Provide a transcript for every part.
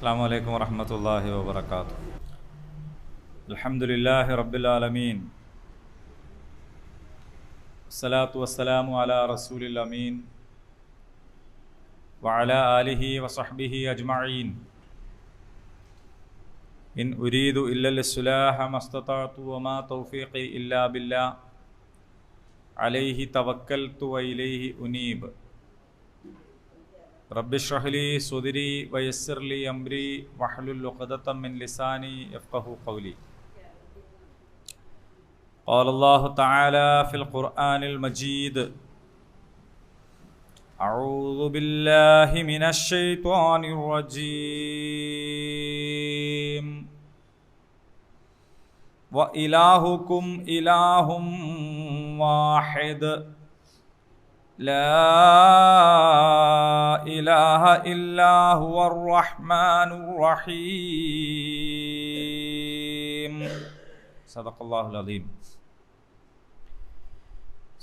അസ്സലാമു അലൈക്കും വറഹ്മത്തുള്ളാഹി വബറകാതുഹു. അൽഹംദുലില്ലാഹി റബ്ബിൽ ആലമീൻ. വസ്സലാത്തു വസ്സലാമു അലാ റസൂലിൽ അമീൻ വഅലാ ആലിഹി വസഹ്ബിഹി അജ്മഈൻ. ഇൻ ഉരീദു ഇല്ലൽ ഇസ്ലാഹ മസ്തതഅതു വമാ തൗഫീഖി ഇല്ലാ ബില്ലാഹ് അലൈഹി തവക്കൽതു വഇലൈഹി ഉനീബ്. റബ്ബി ഇശ്റഹ് ലി സുദ്രി വയസ്സിർ ലി അംരി വഹ്ലുൽ ഉഖ്ദതം മിൻ ലിസാനി യഫ്ഖഹു ഖൗലി. ഖാല അല്ലാഹു തആല ഫിൽ ഖുർആനിൽ മജീദ്. അഊദു ബില്ലാഹി മിനശ് ശൈത്വാനിർ റജീം. വ ഇലാഹുകും ഇലാഹും വാഹിദ് ലാ ഇലാഹ ഇല്ലാ ഹുവർ റഹ്മാനുർ റഹീം. സദഖല്ലാഹുൽ അദീം.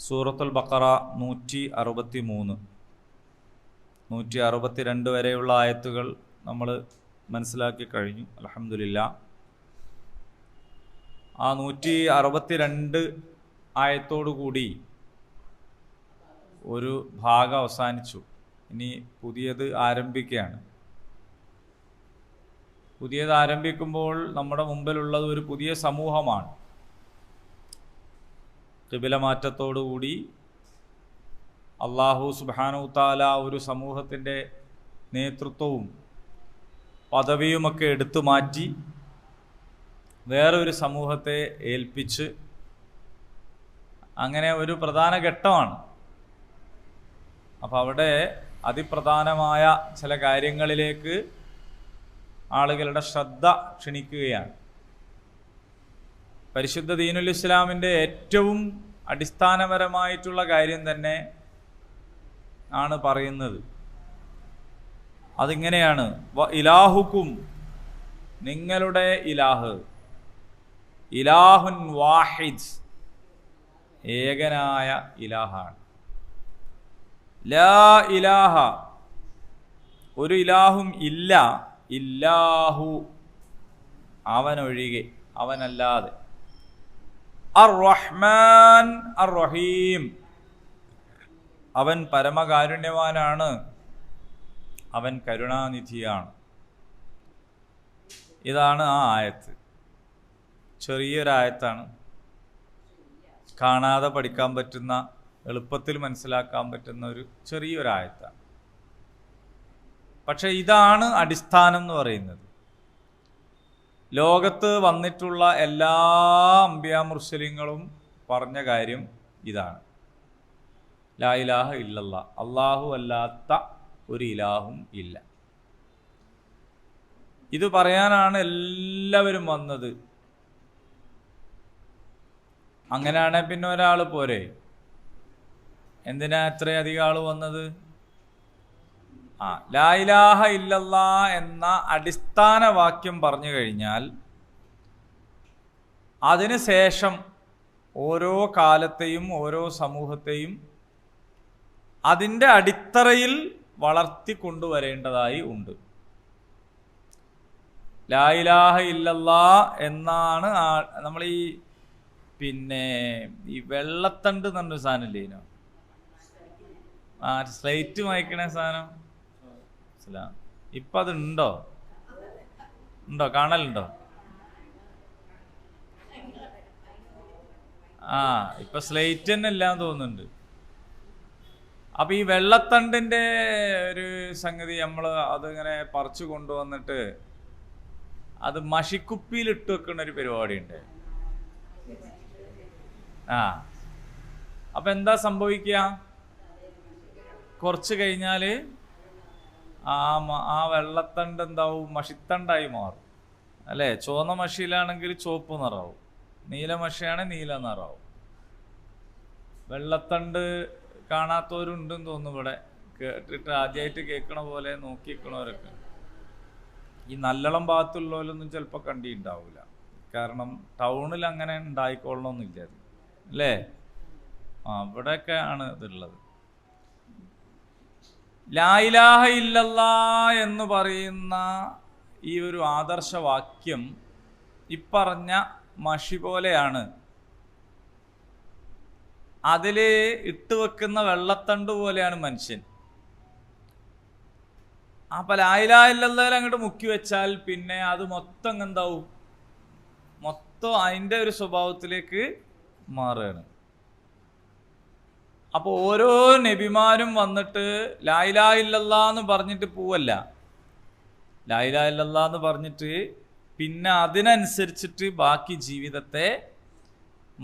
സൂറത്തുൽ ബഖറ 163, 162 വരെയുള്ള ആയത്തുകൾ നമ്മൾ മനസ്സിലാക്കി കഴിഞ്ഞു. അൽഹംദുലില്ലാഹ്. ആ 162 ആയത്തോടു കൂടി ഒരു ഭാഗം അവസാനിച്ചു. ഇനി പുതിയത് ആരംഭിക്കുകയാണ്. പുതിയത് ആരംഭിക്കുമ്പോൾ നമ്മുടെ മുമ്പിലുള്ളത് ഒരു പുതിയ സമൂഹമാണ്. ഖിബല മാറ്റത്തോടുകൂടി അല്ലാഹു സുബ്ഹാനഹു തആല ഒരു സമൂഹത്തിൻ്റെ നേതൃത്വവും പദവിയുമൊക്കെ എടുത്തു മാറ്റി വേറൊരു സമൂഹത്തെ ഏൽപ്പിച്ച് അങ്ങനെ ഒരു പ്രധാന ഘട്ടമാണ്. അപ്പോൾ അവിടെ അതിപ്രധാനമായ ചില കാര്യങ്ങളിലേക്ക് ആളുകളുടെ ശ്രദ്ധ ക്ഷണിക്കുകയാണ്. പരിശുദ്ധ ദീനുൽ ഇസ്ലാമിൻ്റെ ഏറ്റവും അടിസ്ഥാനപരമായിട്ടുള്ള കാര്യം തന്നെ ആണ് പറയുന്നത്. അതിങ്ങനെയാണ്: വ ഇലാഹുക്കും, നിങ്ങളുടെ ഇലാഹ്, ഇലാഹുൻ വാഹിദ്, ഏകനായ ഇലാഹാണ്. ലാ ഇലാഹ, ഒരു ഇലാഹും ഇല്ല, ഇല്ലാഹു, അവനൊഴികെ, അവനല്ലാതെ. അർ റഹ്മാൻ അർ റഹീം, അവൻ പരമകാരുണ്യവാനാണ്, അവൻ കരുണാനിധിയാണ്. ഇതാണ് ആ ആയത്ത്. ചെറിയൊരായത്താണ്, കാണാതെ പഠിക്കാൻ പറ്റുന്ന, എളുപ്പത്തിൽ മനസ്സിലാക്കാൻ പറ്റുന്ന ഒരു ചെറിയൊരായത്താണ്. പക്ഷെ ഇതാണ് അടിസ്ഥാനം എന്ന് പറയുന്നത്. ലോകത്ത് വന്നിട്ടുള്ള എല്ലാ അമ്പിയാ മുർസലിങ്ങളും പറഞ്ഞ കാര്യം ഇതാണ്: ലാ ഇലാഹ ഇല്ലല്ലാഹ്, അല്ലാഹു അല്ലാത്ത ഒരു ഇലാഹും ഇല്ല. ഇത് പറയാനാണ് എല്ലാവരും വന്നത്. അങ്ങനെയാണെങ്കിൽ പിന്നെ ഒരാൾ പോരെ? എന്തിനാ ഇത്രയധികം ആൾ വന്നത്? ലാ ഇലാഹ ഇല്ലല്ലാഹ് എന്ന അടിസ്ഥാന വാക്യം പറഞ്ഞു കഴിഞ്ഞാൽ അതിന് ശേഷം ഓരോ കാലത്തെയും ഓരോ സമൂഹത്തെയും അതിൻ്റെ അടിത്തറയിൽ വളർത്തിക്കൊണ്ടുവരേണ്ടതായി ഉണ്ട്. ലാ ഇലാഹ ഇല്ലല്ലാഹ് എന്നാണ് നമ്മൾ ഈ വെള്ളത്തണ്ട് എന്നൊരു സാധനമില്ലേനോ, സ്ലേറ്റ് വായിക്കണ സാധനം, ഇപ്പം അതുണ്ടോ? കാണലുണ്ടോ? ഇപ്പൊ സ്ലേറ്റ് തന്നെ ഇല്ലാന്ന് തോന്നുന്നുണ്ട്. അപ്പൊ ഈ വെള്ളത്തണ്ടിന്റെ ഒരു സംഗതി നമ്മൾ അതിങ്ങനെ പറിച്ചു കൊണ്ടുവന്നിട്ട് അത് മഷിക്കുപ്പിയിൽ ഇട്ട് വെക്കുന്ന ഒരു പരിപാടി ഉണ്ട്. അപ്പൊ എന്താ സംഭവിക്കുക? കുറച്ച് കഴിഞ്ഞാൽ ആ വെള്ളത്തണ്ട് എന്താവും? മഷിത്തണ്ടായി മാറും, അല്ലേ? ചുവന്ന മഷിയിലാണെങ്കിൽ ചുവപ്പ് നിറാവും, നീല മഷിയാണെങ്കിൽ നീല നിറാവും. വെള്ളത്തണ്ട് കാണാത്തവരുണ്ടെന്ന് തോന്നുന്നു ഇവിടെ. കേട്ടിട്ട് ആദ്യമായിട്ട് കേൾക്കണ പോലെ നോക്കിക്കണവരൊക്കെ. ഈ നല്ലോളം ഭാഗത്തുള്ളവരൊന്നും ചിലപ്പോൾ കണ്ടിട്ടുണ്ടാവില്ല. കാരണം ടൗണിൽ അങ്ങനെ ഉണ്ടായിക്കൊള്ളണമെന്നില്ല, അല്ലേ? ഇവിടെയൊക്കെ ആണ് ഇതുള്ളത്. ലാ ഇലാഹ ഇല്ലല്ലാഹ് എന്ന് പറയുന്ന ഈ ഒരു ആദർശവാക്യം ഇപ്പറഞ്ഞ മഷി പോലെയാണ്. അതിൽ ഇട്ടുവെക്കുന്ന വെള്ളത്തണ്ട് പോലെയാണ് മനുഷ്യൻ. അപ്പം ലാ ഇലാഹ ഇല്ലല്ലാഹ് അങ്ങോട്ട് മുക്കി വെച്ചാൽ പിന്നെ അത് മൊത്തം എന്താവും? മൊത്തം അതിൻ്റെ ഒരു സ്വഭാവത്തിലേക്ക് മാറുകയാണ്. അപ്പോൾ ഓരോ നബിമാരും വന്നിട്ട് ലാ ഇലാഹ ഇല്ലല്ലാഹ് എന്ന് പറഞ്ഞിട്ട് പോവല്ല. ലാ ഇലാഹ ഇല്ലല്ലാഹ് എന്ന് പറഞ്ഞിട്ട് പിന്നെ അതിനനുസരിച്ചിട്ട് ബാക്കി ജീവിതത്തെ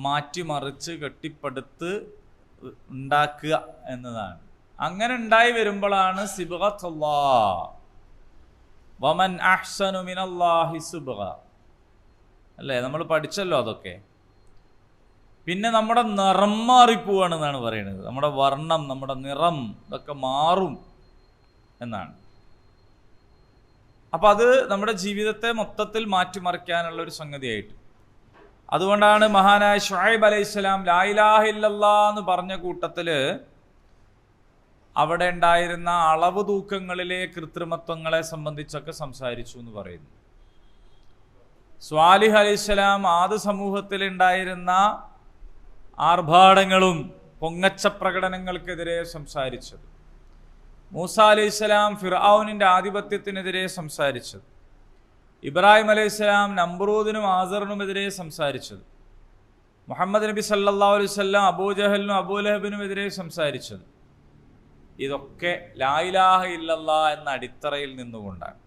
മാറ്റിമറിച്ച് കെട്ടിപ്പടുത്ത് ഉണ്ടാക്കുക എന്നതാണ്. അങ്ങനെ ഉണ്ടായി വരുമ്പോഴാണ് സിബ്ഗത്തുല്ലാഹ്, വമൻ അഹ്സനു മിനല്ലാഹി സിബ്ഗ, അല്ലേ? നമ്മൾ പഠിച്ചല്ലോ അതൊക്കെ. പിന്നെ നമ്മുടെ നിറം മാറിപ്പോവാണെന്നാണ് പറയുന്നത്. നമ്മുടെ വർണ്ണം, നമ്മുടെ നിറം ഇതൊക്കെ മാറും എന്നാണ്. അപ്പം അത് നമ്മുടെ ജീവിതത്തെ മൊത്തത്തിൽ മാറ്റിമറിക്കാനുള്ള ഒരു സംഗതിയായിട്ട്. അതുകൊണ്ടാണ് മഹാനായ ശുഐബ് അലൈഹിസ്സലാം ലാ ഇലാഹ ഇല്ലല്ലാഹ് എന്ന് പറഞ്ഞ കൂട്ടത്തിൽ അവിടെ ഉണ്ടായിരുന്ന അളവ് തൂക്കങ്ങളിലെ കൃത്രിമത്വങ്ങളെ സംബന്ധിച്ചൊക്കെ സംസാരിച്ചു എന്ന് പറയുന്നു. സ്വാലിഹ് അലൈഹിസ്സലാം ആദ് സമൂഹത്തിൽ ഉണ്ടായിരുന്ന ആർഭാടങ്ങളും പൊങ്ങച്ച പ്രകടനങ്ങൾക്കെതിരെ സംസാരിച്ചത്. മൂസ അലൈഹിസ്സലാം ഫിർഔനിൻ്റെ ആധിപത്യത്തിനെതിരെ സംസാരിച്ചത്. ഇബ്രാഹിം അലൈഹിസ്സലാം നമ്രൂദിനും ആസറിനുമെതിരെ സംസാരിച്ചത്. മുഹമ്മദ് നബി സല്ലല്ലാഹു അലൈഹി വസല്ലം അബൂജഹലിനും അബൂലഹബിനും എതിരെ സംസാരിച്ചത്. ഇതൊക്കെ ലാ ഇലാഹ ഇല്ലല്ലാഹ് എന്ന അടിത്തറയിൽ നിന്നുകൊണ്ടാണ്.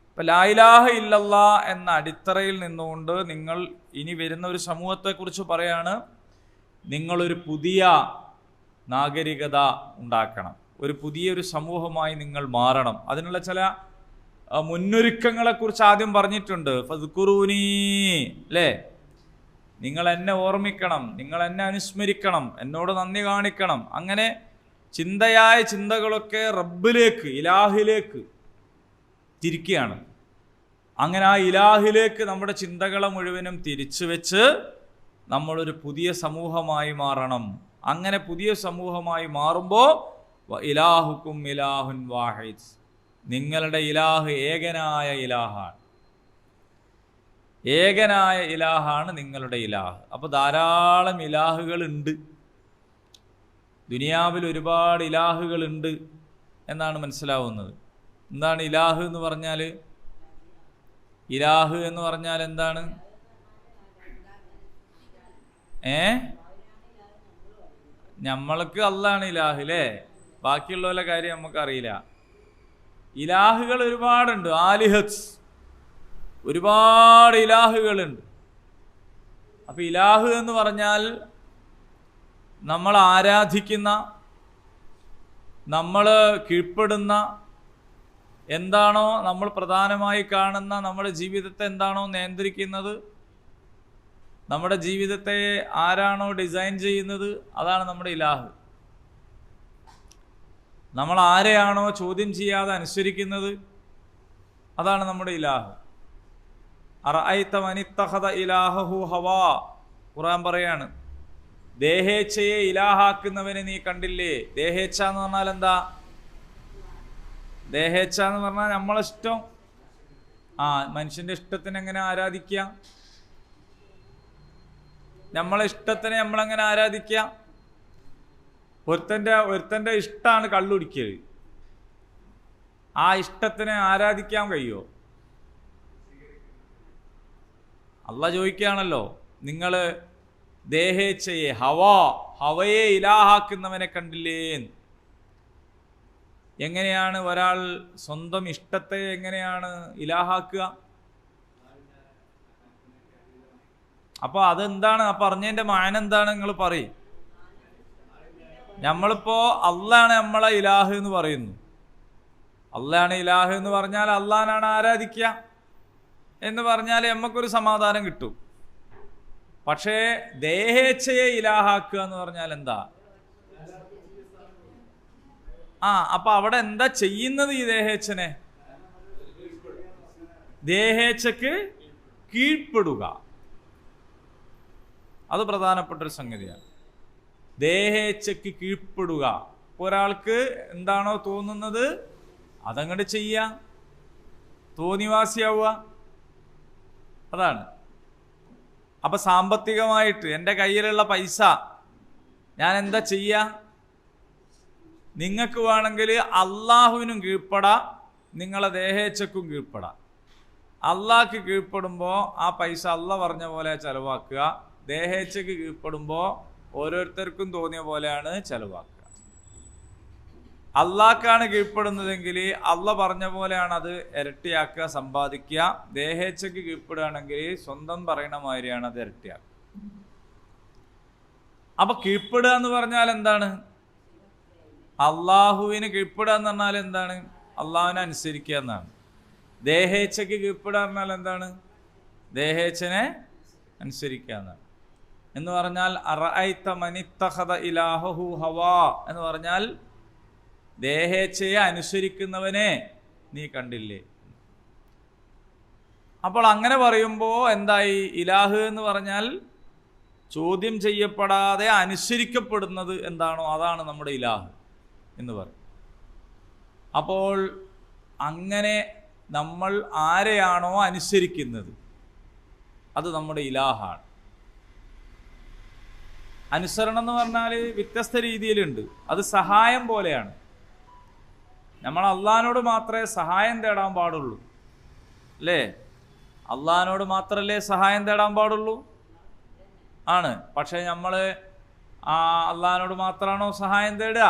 ഇപ്പം ലാ ഇലാഹ ഇല്ലല്ലാഹ് എന്ന അടിത്തറയിൽ നിന്നുകൊണ്ട് നിങ്ങൾ ഇനി വരുന്ന ഒരു സമൂഹത്തെക്കുറിച്ച് പറയാണ്, നിങ്ങളൊരു പുതിയ നാഗരികത ഉണ്ടാക്കണം, ഒരു പുതിയൊരു സമൂഹമായി നിങ്ങൾ മാറണം. അതിനുള്ള ചില മുന്നൊരുക്കങ്ങളെക്കുറിച്ച് ആദ്യം പറഞ്ഞിട്ടുണ്ട്. ഫദ്കുറൂനി, അല്ലേ? നിങ്ങൾ എന്നെ ഓർമ്മിക്കണം, നിങ്ങൾ എന്നെ അനുസ്മരിക്കണം, എന്നോട് നന്ദി കാണിക്കണം. അങ്ങനെ ചിന്തയായ ചിന്തകളൊക്കെ റബ്ബിലേക്ക്, ഇലാഹിലേക്ക് തിരിക്കുകയാണ്. അങ്ങനെ ആ ഇലാഹിലേക്ക് നമ്മുടെ ചിന്തകളെ മുഴുവനും തിരിച്ചു വെച്ച് നമ്മളൊരു പുതിയ സമൂഹമായി മാറണം. അങ്ങനെ പുതിയ സമൂഹമായി മാറുമ്പോൾ ഇലാഹുക്കും ഇലാഹുൻ വാഹിദ്, നിങ്ങളുടെ ഇലാഹ് ഏകനായ ഇലാഹാണ്. ഏകനായ ഇലാഹാണ് നിങ്ങളുടെ ഇലാഹ്. അപ്പോൾ ധാരാളം ഇലാഹുകളുണ്ട്, ദുനിയാവിൽ ഒരുപാട് ഇലാഹുകളുണ്ട് എന്നാണ് മനസ്സിലാവുന്നത്. എന്താണ് ഇലാഹ് എന്ന് പറഞ്ഞാൽ? ഇലാഹ് എന്ന് പറഞ്ഞാൽ എന്താണ്? നമ്മൾക്ക് അല്ലാഹ് ഇലാഹ്, അല്ലേ? ബാക്കിയുള്ളവരുടെ കാര്യം നമുക്കറിയില്ല. ഇലാഹുകൾ ഒരുപാടുണ്ട്. ആലിഹത്ത്, ഒരുപാട് ഇലാഹുകളുണ്ട്. അപ്പം ഇലാഹ് എന്ന് പറഞ്ഞാൽ നമ്മൾ ആരാധിക്കുന്ന, നമ്മൾ കീഴ്പ്പെടുന്ന, എന്താണോ നമ്മൾ പ്രധാനമായി കാണുന്ന, നമ്മുടെ ജീവിതത്തെ എന്താണോ നിയന്ത്രിക്കുന്നത്, നമ്മുടെ ജീവിതത്തെ ആരാണോ ഡിസൈൻ ചെയ്യുന്നത്, അതാണ് നമ്മുടെ ഇലാഹ്. നമ്മൾ ആരെയാണോ ചോദ്യം ചെയ്യാതെ അനുസരിക്കുന്നത്, അതാണ് നമ്മുടെ ഇലാഹ്. അറഅയ്ത മനിത്തഖദ ഇലാഹഹു ഹവാ, ഖുർആൻ പറയാണ്, ദേഹേച്ഛയെ ഇലാഹാക്കുന്നവനെ നീ കണ്ടില്ലേ? ദേഹേച്ഛ എന്ന് പറഞ്ഞാൽ എന്താ? ദേഹേച്ഛ എന്ന് പറഞ്ഞാൽ നമ്മളിഷ്ടം. മനുഷ്യന്റെ ഇഷ്ടത്തിന് എങ്ങനെ ആരാധിക്കുക? നമ്മളെ ഇഷ്ടത്തിന് നമ്മളെങ്ങനെ ആരാധിക്കുക? ഒരുത്തൻ്റെ ഇഷ്ടമാണ് കള്ളുടിക്കൽ. ആ ഇഷ്ടത്തിനെ ആരാധിക്കാൻ കഴിയുമോ? അള്ളാഹ് ചോദിക്കുകയാണല്ലോ, നിങ്ങൾ ദേഹേച്ഛയെ, ഹവയെ ഇലാഹാക്കുന്നവനെ കണ്ടില്ലേ? എങ്ങനെയാണ് ഒരാൾ സ്വന്തം ഇഷ്ടത്തെ എങ്ങനെയാണ് ഇലാഹാക്കുക? അപ്പൊ അതെന്താണ്? ആ പറഞ്ഞതിന്റെ മാന എന്താണ്? നിങ്ങൾ പറയും. നമ്മളിപ്പോ അള്ളാണ് നമ്മളെ ഇലാഹ് എന്ന് പറയുന്നു. അള്ളാണ് ഇലാഹ് എന്ന് പറഞ്ഞാൽ അള്ളാനാണ് ആരാധിക്കുക എന്ന് പറഞ്ഞാൽ നമുക്കൊരു സമാധാനം കിട്ടും. പക്ഷേ ദേഹേച്ഛയെ ഇലാഹാക്കുക എന്ന് പറഞ്ഞാൽ എന്താ? അപ്പൊ അവിടെ എന്താ ചെയ്യുന്നത്? ഈ ദേഹേച്ഛനെ, ദേഹേച്ഛക്ക് കീഴ്പ്പെടുക, അത് പ്രധാനപ്പെട്ടൊരു സംഗതിയാണ്. ദേഹേച്ഛക്ക് കീഴ്പ്പെടുക. ഒരാൾക്ക് എന്താണോ തോന്നുന്നത് അതങ്ങോട്ട് ചെയ്യുക. തോന്നിവാസിയാവുക. അതാണ്. അപ്പം സാമ്പത്തികമായിട്ട് എൻ്റെ കയ്യിലുള്ള പൈസ ഞാൻ എന്താ ചെയ്യുക? നിങ്ങൾക്ക് വേണമെങ്കിൽ അള്ളാഹുവിനും കീഴ്പ്പെടാം, നിങ്ങളെ ദേഹേച്ഛക്കും കീഴ്പ്പെടാം. അള്ളാഹ്ക്ക് കീഴ്പ്പെടുമ്പോൾ ആ പൈസ അള്ളാഹ് പറഞ്ഞ പോലെ ചെലവാക്കുക, ദേഹേച്ഛക്ക് കീഴ്പ്പെടുമ്പോൾ ഓരോരുത്തർക്കും തോന്നിയ പോലെയാണ് ചെലവാക്കുക. അള്ളാഹ്ക്കാണ് കീഴ്പ്പെടുന്നതെങ്കിൽ അള്ളാഹ് പറഞ്ഞ പോലെയാണ് അത് ഇരട്ടിയാക്കുക, സമ്പാദിക്കുക. ദേഹേച്ഛക്ക് കീഴ്പ്പെടുകയാണെങ്കിൽ സ്വന്തം പറയണ മാതിരിയാണ് അത് ഇരട്ടിയാക്കുക. അപ്പൊ കീഴ്പ്പെടുക എന്ന് പറഞ്ഞാൽ എന്താണ്? അള്ളാഹുവിന് കീഴ്പ്പെടുക എന്ന് പറഞ്ഞാൽ എന്താണ്? അള്ളാഹുവിനെ അനുസരിക്കുക എന്നാണ്. ദേഹേച്ഛക്ക് കീഴ്പ്പെടുക എന്നാൽ എന്താണ്? ദേഹേച്ഛനെ അനുസരിക്കുക എന്നാണ്. എന്ന് പറഞ്ഞാൽ അറഅയ്ത മനിത്തഖദ ഇലാഹഹു ഹവാ എന്ന് പറഞ്ഞാൽ ദേഹേച്ഛയെ അനുസരിക്കുന്നവനെ നീ കണ്ടില്ലേ? അപ്പോൾ അങ്ങനെ പറയുമ്പോൾ എന്തായി? ഇലാഹ് എന്ന് പറഞ്ഞാൽ ചോദ്യം ചെയ്യപ്പെടാതെ അനുസരിക്കപ്പെടുന്നത് എന്താണോ അതാണ് നമ്മുടെ ഇലാഹ് എന്ന് പറയും. അപ്പോൾ അങ്ങനെ നമ്മൾ ആരെയാണോ അനുസരിക്കുന്നത് അത് നമ്മുടെ ഇലാഹാണ്. അനുസരണം എന്ന് പറഞ്ഞാൽ വ്യത്യസ്ത രീതിയിലുണ്ട്. അത് സഹായം പോലെയാണ്. നമ്മൾ അള്ളാഹിനോട് മാത്രമേ സഹായം തേടാൻ പാടുള്ളൂ, അല്ലേ? അള്ളാഹിനോട് മാത്രമല്ലേ സഹായം തേടാൻ പാടുള്ളൂ? ആണ്. പക്ഷെ നമ്മൾ അള്ളാഹിനോട് മാത്രമാണോ സഹായം തേടുക?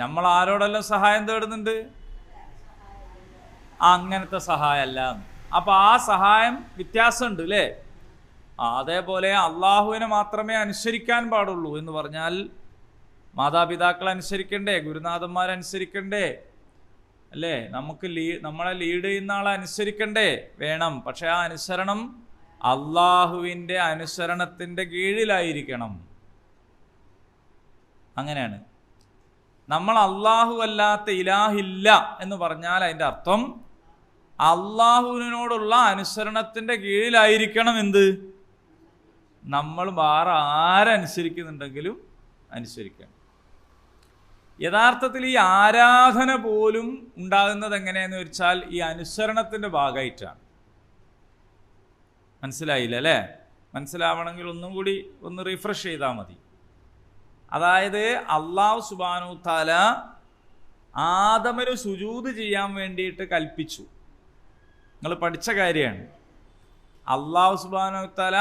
നമ്മൾ ആരോടെല്ലാം സഹായം തേടുന്നുണ്ട്? അങ്ങനത്തെ സഹായമല്ല. അപ്പൊ ആ സഹായം വ്യത്യാസമുണ്ട്, അല്ലേ? അതേപോലെ അള്ളാഹുവിനെ മാത്രമേ അനുസരിക്കാൻ പാടുള്ളൂ എന്ന് പറഞ്ഞാൽ മാതാപിതാക്കളെ അനുസരിക്കണ്ടേ, ഗുരുനാഥന്മാരനുസരിക്കണ്ടേ, അല്ലേ? നമുക്ക് നമ്മളെ ലീഡ് ചെയ്യുന്ന ആളെ അനുസരിക്കണ്ടേ? വേണം. പക്ഷെ ആ അനുസരണം അള്ളാഹുവിൻ്റെ അനുസരണത്തിൻ്റെ കീഴിലായിരിക്കണം. അങ്ങനെയാണ്. നമ്മൾ അള്ളാഹു അല്ലാത്ത ഇലാഹില്ല എന്ന് പറഞ്ഞാൽ അതിൻ്റെ അർത്ഥം അള്ളാഹുവിനോടുള്ള അനുസരണത്തിൻ്റെ കീഴിലായിരിക്കണം. എന്ത്? നമ്മൾ വേറെ ആരനുസരിക്കുന്നുണ്ടെങ്കിലും അനുസരിക്കണം. യഥാർത്ഥത്തിൽ ഈ ആരാധന പോലും ഉണ്ടാകുന്നത് എങ്ങനെയെന്ന് വെച്ചാൽ ഈ അനുസരണത്തിൻ്റെ ഭാഗമായിട്ടാണ്. മനസ്സിലായില്ല അല്ലേ? മനസ്സിലാവണമെങ്കിൽ ഒന്നും കൂടി ഒന്ന് റിഫ്രഷ് ചെയ്താൽ മതി. അതായത് അള്ളാഹു സുബ്ഹാനഹു തആല ആദമിന് സുജൂദ് ചെയ്യാൻ വേണ്ടിയിട്ട് കൽപ്പിച്ചു. നിങ്ങൾ പഠിച്ച കാര്യമാണ്. അള്ളാഹു സുബ്ഹാനഹു തആല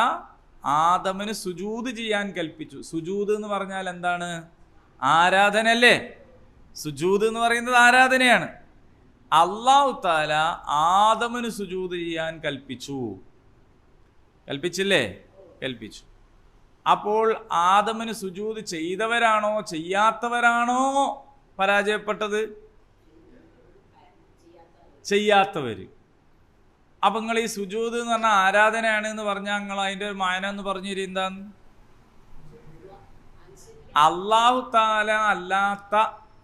ആദമിന് സുജൂദ് ചെയ്യാൻ കൽപ്പിച്ചു. സുജൂദ് എന്ന് പറഞ്ഞാൽ എന്താണ്? ആരാധന അല്ലേ? സുജൂദ് എന്ന് പറയുന്നത് ആരാധനയാണ്. അള്ളാഹു തആല ആദമിന് സുജൂദ് ചെയ്യാൻ കൽപ്പിച്ചു. കൽപ്പിച്ചില്ലേ? കൽപ്പിച്ചു. അപ്പോൾ ആദമിന് സുജൂദ് ചെയ്തവരാണോ ചെയ്യാത്തവരാണോ പരാജയപ്പെട്ടത്? ചെയ്യാത്തവര്. അപ്പൊ നിങ്ങൾ ഈ സുജൂദ് എന്ന് പറഞ്ഞാൽ ആരാധനയാണ് എന്ന് പറഞ്ഞാൽ നിങ്ങൾ അതിന്റെ ഒരു മായന എന്ന് പറഞ്ഞു തരും. എന്താന്ന്? അള്ളാഹു താല അല്ലാത്ത,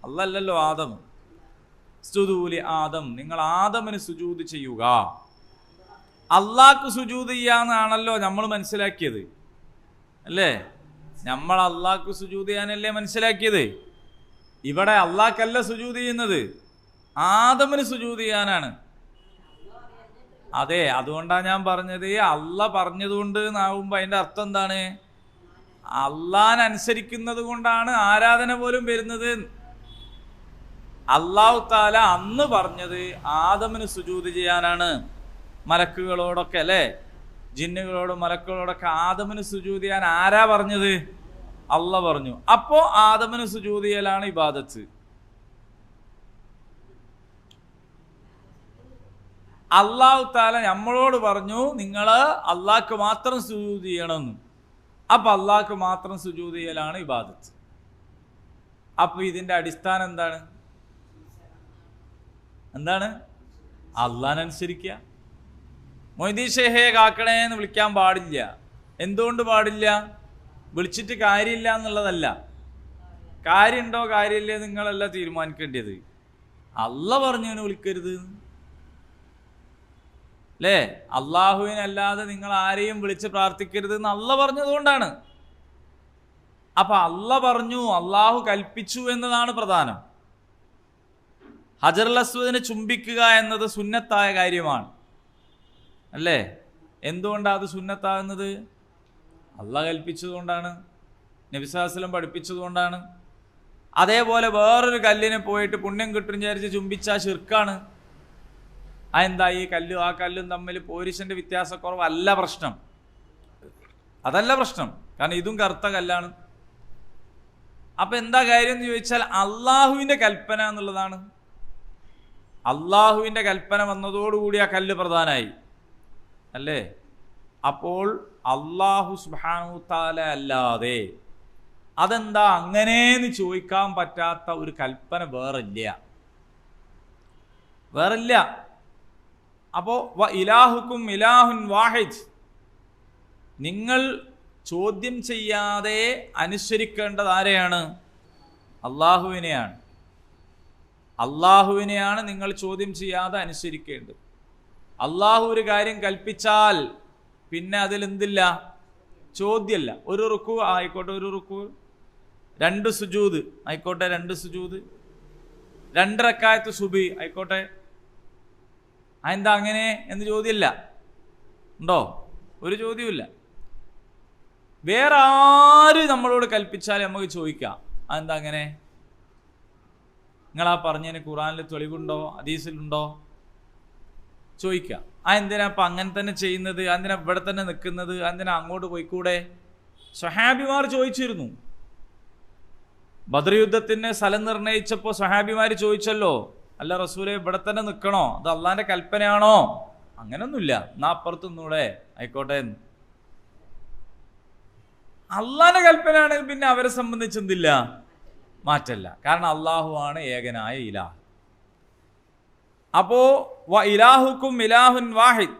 അല്ലല്ലോ ആദം, സുജൂദ് ആദം, നിങ്ങൾ ആദമിന് സുജൂദ് ചെയ്യുക. അള്ളാഹ്ക്ക് സുജൂദ് ചെയ്യാന്നാണല്ലോ നമ്മൾ മനസ്സിലാക്കിയത്, അല്ലേ? നമ്മൾ അള്ളാഹ്ക്ക് സുജൂദ് ചെയ്യാനല്ലേ മനസ്സിലാക്കിയത്. ഇവിടെ അള്ളാഹ്ക്കല്ല സുജൂദ് ചെയ്യുന്നത്, ആദമിന് സുജൂദ് ചെയ്യാനാണ്. അതെ, അതുകൊണ്ടാണ് ഞാൻ പറഞ്ഞത് അള്ളാഹ് പറഞ്ഞതുകൊണ്ട് എന്നാവുമ്പോൾ അതിൻ്റെ അർത്ഥം എന്താണ്? അള്ളാഹിനെ അനുസരിക്കുന്നത് കൊണ്ടാണ് ആരാധന പോലും വരുന്നത്. അള്ളാഹു താല അന്ന് പറഞ്ഞത് ആദമിന് സുജൂദ് ചെയ്യാനാണ്. മലക്കുകളോടൊക്കെ, അല്ലേ? ജിന്നുകളോടും മലക്കുകളോടൊക്കെ ആദമിന് സുജൂദ് ചെയ്യാൻ ആരാ പറഞ്ഞത്? അള്ളാഹ് പറഞ്ഞു. അപ്പോ ആദമിന് സുജൂദ് ചെയ്യലാണ് ഇബാദത്ത്. അള്ളാഹു താല നമ്മളോട് പറഞ്ഞു നിങ്ങൾ അള്ളാഹ്ക്ക് മാത്രം സുജൂദ് ചെയ്യണമെന്ന്. അപ്പൊ അള്ളാഹ്ക്ക് മാത്രം സുജൂദ് ചെയ്യലാണ് ഇബാദത്ത്. അപ്പൊ ഇതിന്റെ അടിസ്ഥാനം എന്താണ്? എന്താണ്? അള്ളാഹിനനുസരിക്കുക. മൊയ്തീൻ ഷേഖേ കാക്കണേ എന്ന് വിളിക്കാൻ പാടില്ല. എന്തുകൊണ്ട് പാടില്ല? വിളിച്ചിട്ട് കാര്യമില്ല എന്നുള്ളതല്ല. കാര്യമുണ്ടോ കാര്യമില്ലേ നിങ്ങളല്ല തീരുമാനിക്കേണ്ടത്. അള്ളാഹ് പറഞ്ഞവനെ വിളിക്കരുത്, അല്ലേ? അള്ളാഹുവിനല്ലാതെ നിങ്ങൾ ആരെയും വിളിച്ച് പ്രാർത്ഥിക്കരുത് എന്ന് അള്ളാഹ് പറഞ്ഞതുകൊണ്ടാണ്. അപ്പൊ അള്ളാഹ് പറഞ്ഞു, അള്ളാഹു കൽപ്പിച്ചു എന്നതാണ് പ്രധാനം. ഹജറുൽ അസ്വദിനെ ചുംബിക്കുക എന്നത് സുന്നത്തായ കാര്യമാണ് അല്ലേ? എന്തുകൊണ്ടാണ് അത് സുന്നത്താകുന്നത്? അള്ളാഹ് കൽപ്പിച്ചതുകൊണ്ടാണ്, നബി സല്ലല്ലാഹു അലൈഹി വസല്ലം പഠിപ്പിച്ചതുകൊണ്ടാണ്. അതേപോലെ വേറൊരു കല്ലിനെ പോയിട്ട് പുണ്യം കിട്ടും വിചാരിച്ച് ചുംബിച്ചാൽ ശിർക്കാണ്. അതെന്താ? ഈ കല്ലും ആ കല്ലും തമ്മിൽ പോരിശന്റെ വ്യത്യാസക്കുറവല്ല പ്രശ്നം, അതല്ല പ്രശ്നം. കാരണം ഇതും കറുത്ത കല്ലാണ്. അപ്പൊ എന്താ കാര്യം എന്ന് ചോദിച്ചാൽ അള്ളാഹുവിന്റെ കൽപ്പന എന്നുള്ളതാണ്. അള്ളാഹുവിന്റെ കൽപ്പന വന്നതോടുകൂടി ആ കല്ല് പ്രധാനമായി അല്ലേ? അപ്പോൾ അള്ളാഹു സുബ്ഹാനഹു തആല അല്ലാതെ അതെന്താ അങ്ങനെയെന്ന് ചോദിക്കാൻ പറ്റാത്ത ഒരു കൽപ്പന വേറില്ല. അപ്പോ വ ഇലാഹുക്കും ഇലാഹുൻ വാഹിദ്, നിങ്ങൾ ചോദ്യം ചെയ്യാതെ അനുസരിക്കേണ്ടത് ആരെയാണ്? അള്ളാഹുവിനെയാണ്. അള്ളാഹുവിനെയാണ് നിങ്ങൾ ചോദ്യം ചെയ്യാതെ അനുസരിക്കേണ്ടത്. അള്ളാഹു ഒരു കാര്യം കൽപ്പിച്ചാൽ പിന്നെ അതിലെന്തില്ല? ചോദ്യമല്ല. ഒരു റുക്കു ആയിക്കോട്ടെ, ഒരു റുക്കു, 2 സുജൂദ് ആയിക്കോട്ടെ, 2 സുജൂദ്, 2 റക്അത്ത് സുബഹി ആയിക്കോട്ടെ, അതെന്താ അങ്ങനെ എന്ന് ചോദ്യമില്ല. ഉണ്ടോ? ഒരു ചോദ്യമില്ല. വേറെ ആര് നമ്മളോട് കൽപ്പിച്ചാൽ നമുക്ക് ചോദിക്കാം അതെന്താ അങ്ങനെ? നിങ്ങളാ പറഞ്ഞതിന് ഖുർആനിൽ തെളിവുണ്ടോ, ഹദീസിലുണ്ടോ? ചോദിക്കാം. എന്തിനാ ഇപ്പം അങ്ങനെ തന്നെ ചെയ്യുന്നത്? എന്തിനാ ഇവിടെ തന്നെ നിൽക്കുന്നത്? എന്തിനാ അങ്ങോട്ട് പോയിക്കൂടെ? സ്വഹാബിമാർ ചോദിച്ചിരുന്നു. ബദർ യുദ്ധത്തിന് സ്ഥലം നിർണയിച്ചപ്പോൾ സ്വഹാബിമാർ ചോദിച്ചല്ലോ, അല്ല റസൂലെ ഇവിടെ തന്നെ നിൽക്കണോ, അത് അള്ളാന്റെ കൽപ്പനയാണോ? അങ്ങനൊന്നുമില്ല, എന്നാ അപ്പുറത്ത് നിന്നൂടെ, ആയിക്കോട്ടെ. അള്ളാന്റെ കൽപ്പനയാണെങ്കിൽ പിന്നെ അവരെ സംബന്ധിച്ച് എന്തില്ല? മാറ്റല്ല. കാരണം അള്ളാഹു ആണ് ഏകനായ ഇലാഹ്. അപ്പോ വ ഇലാഹുക്കും ഇലാഹുൻ വാഹിദ്,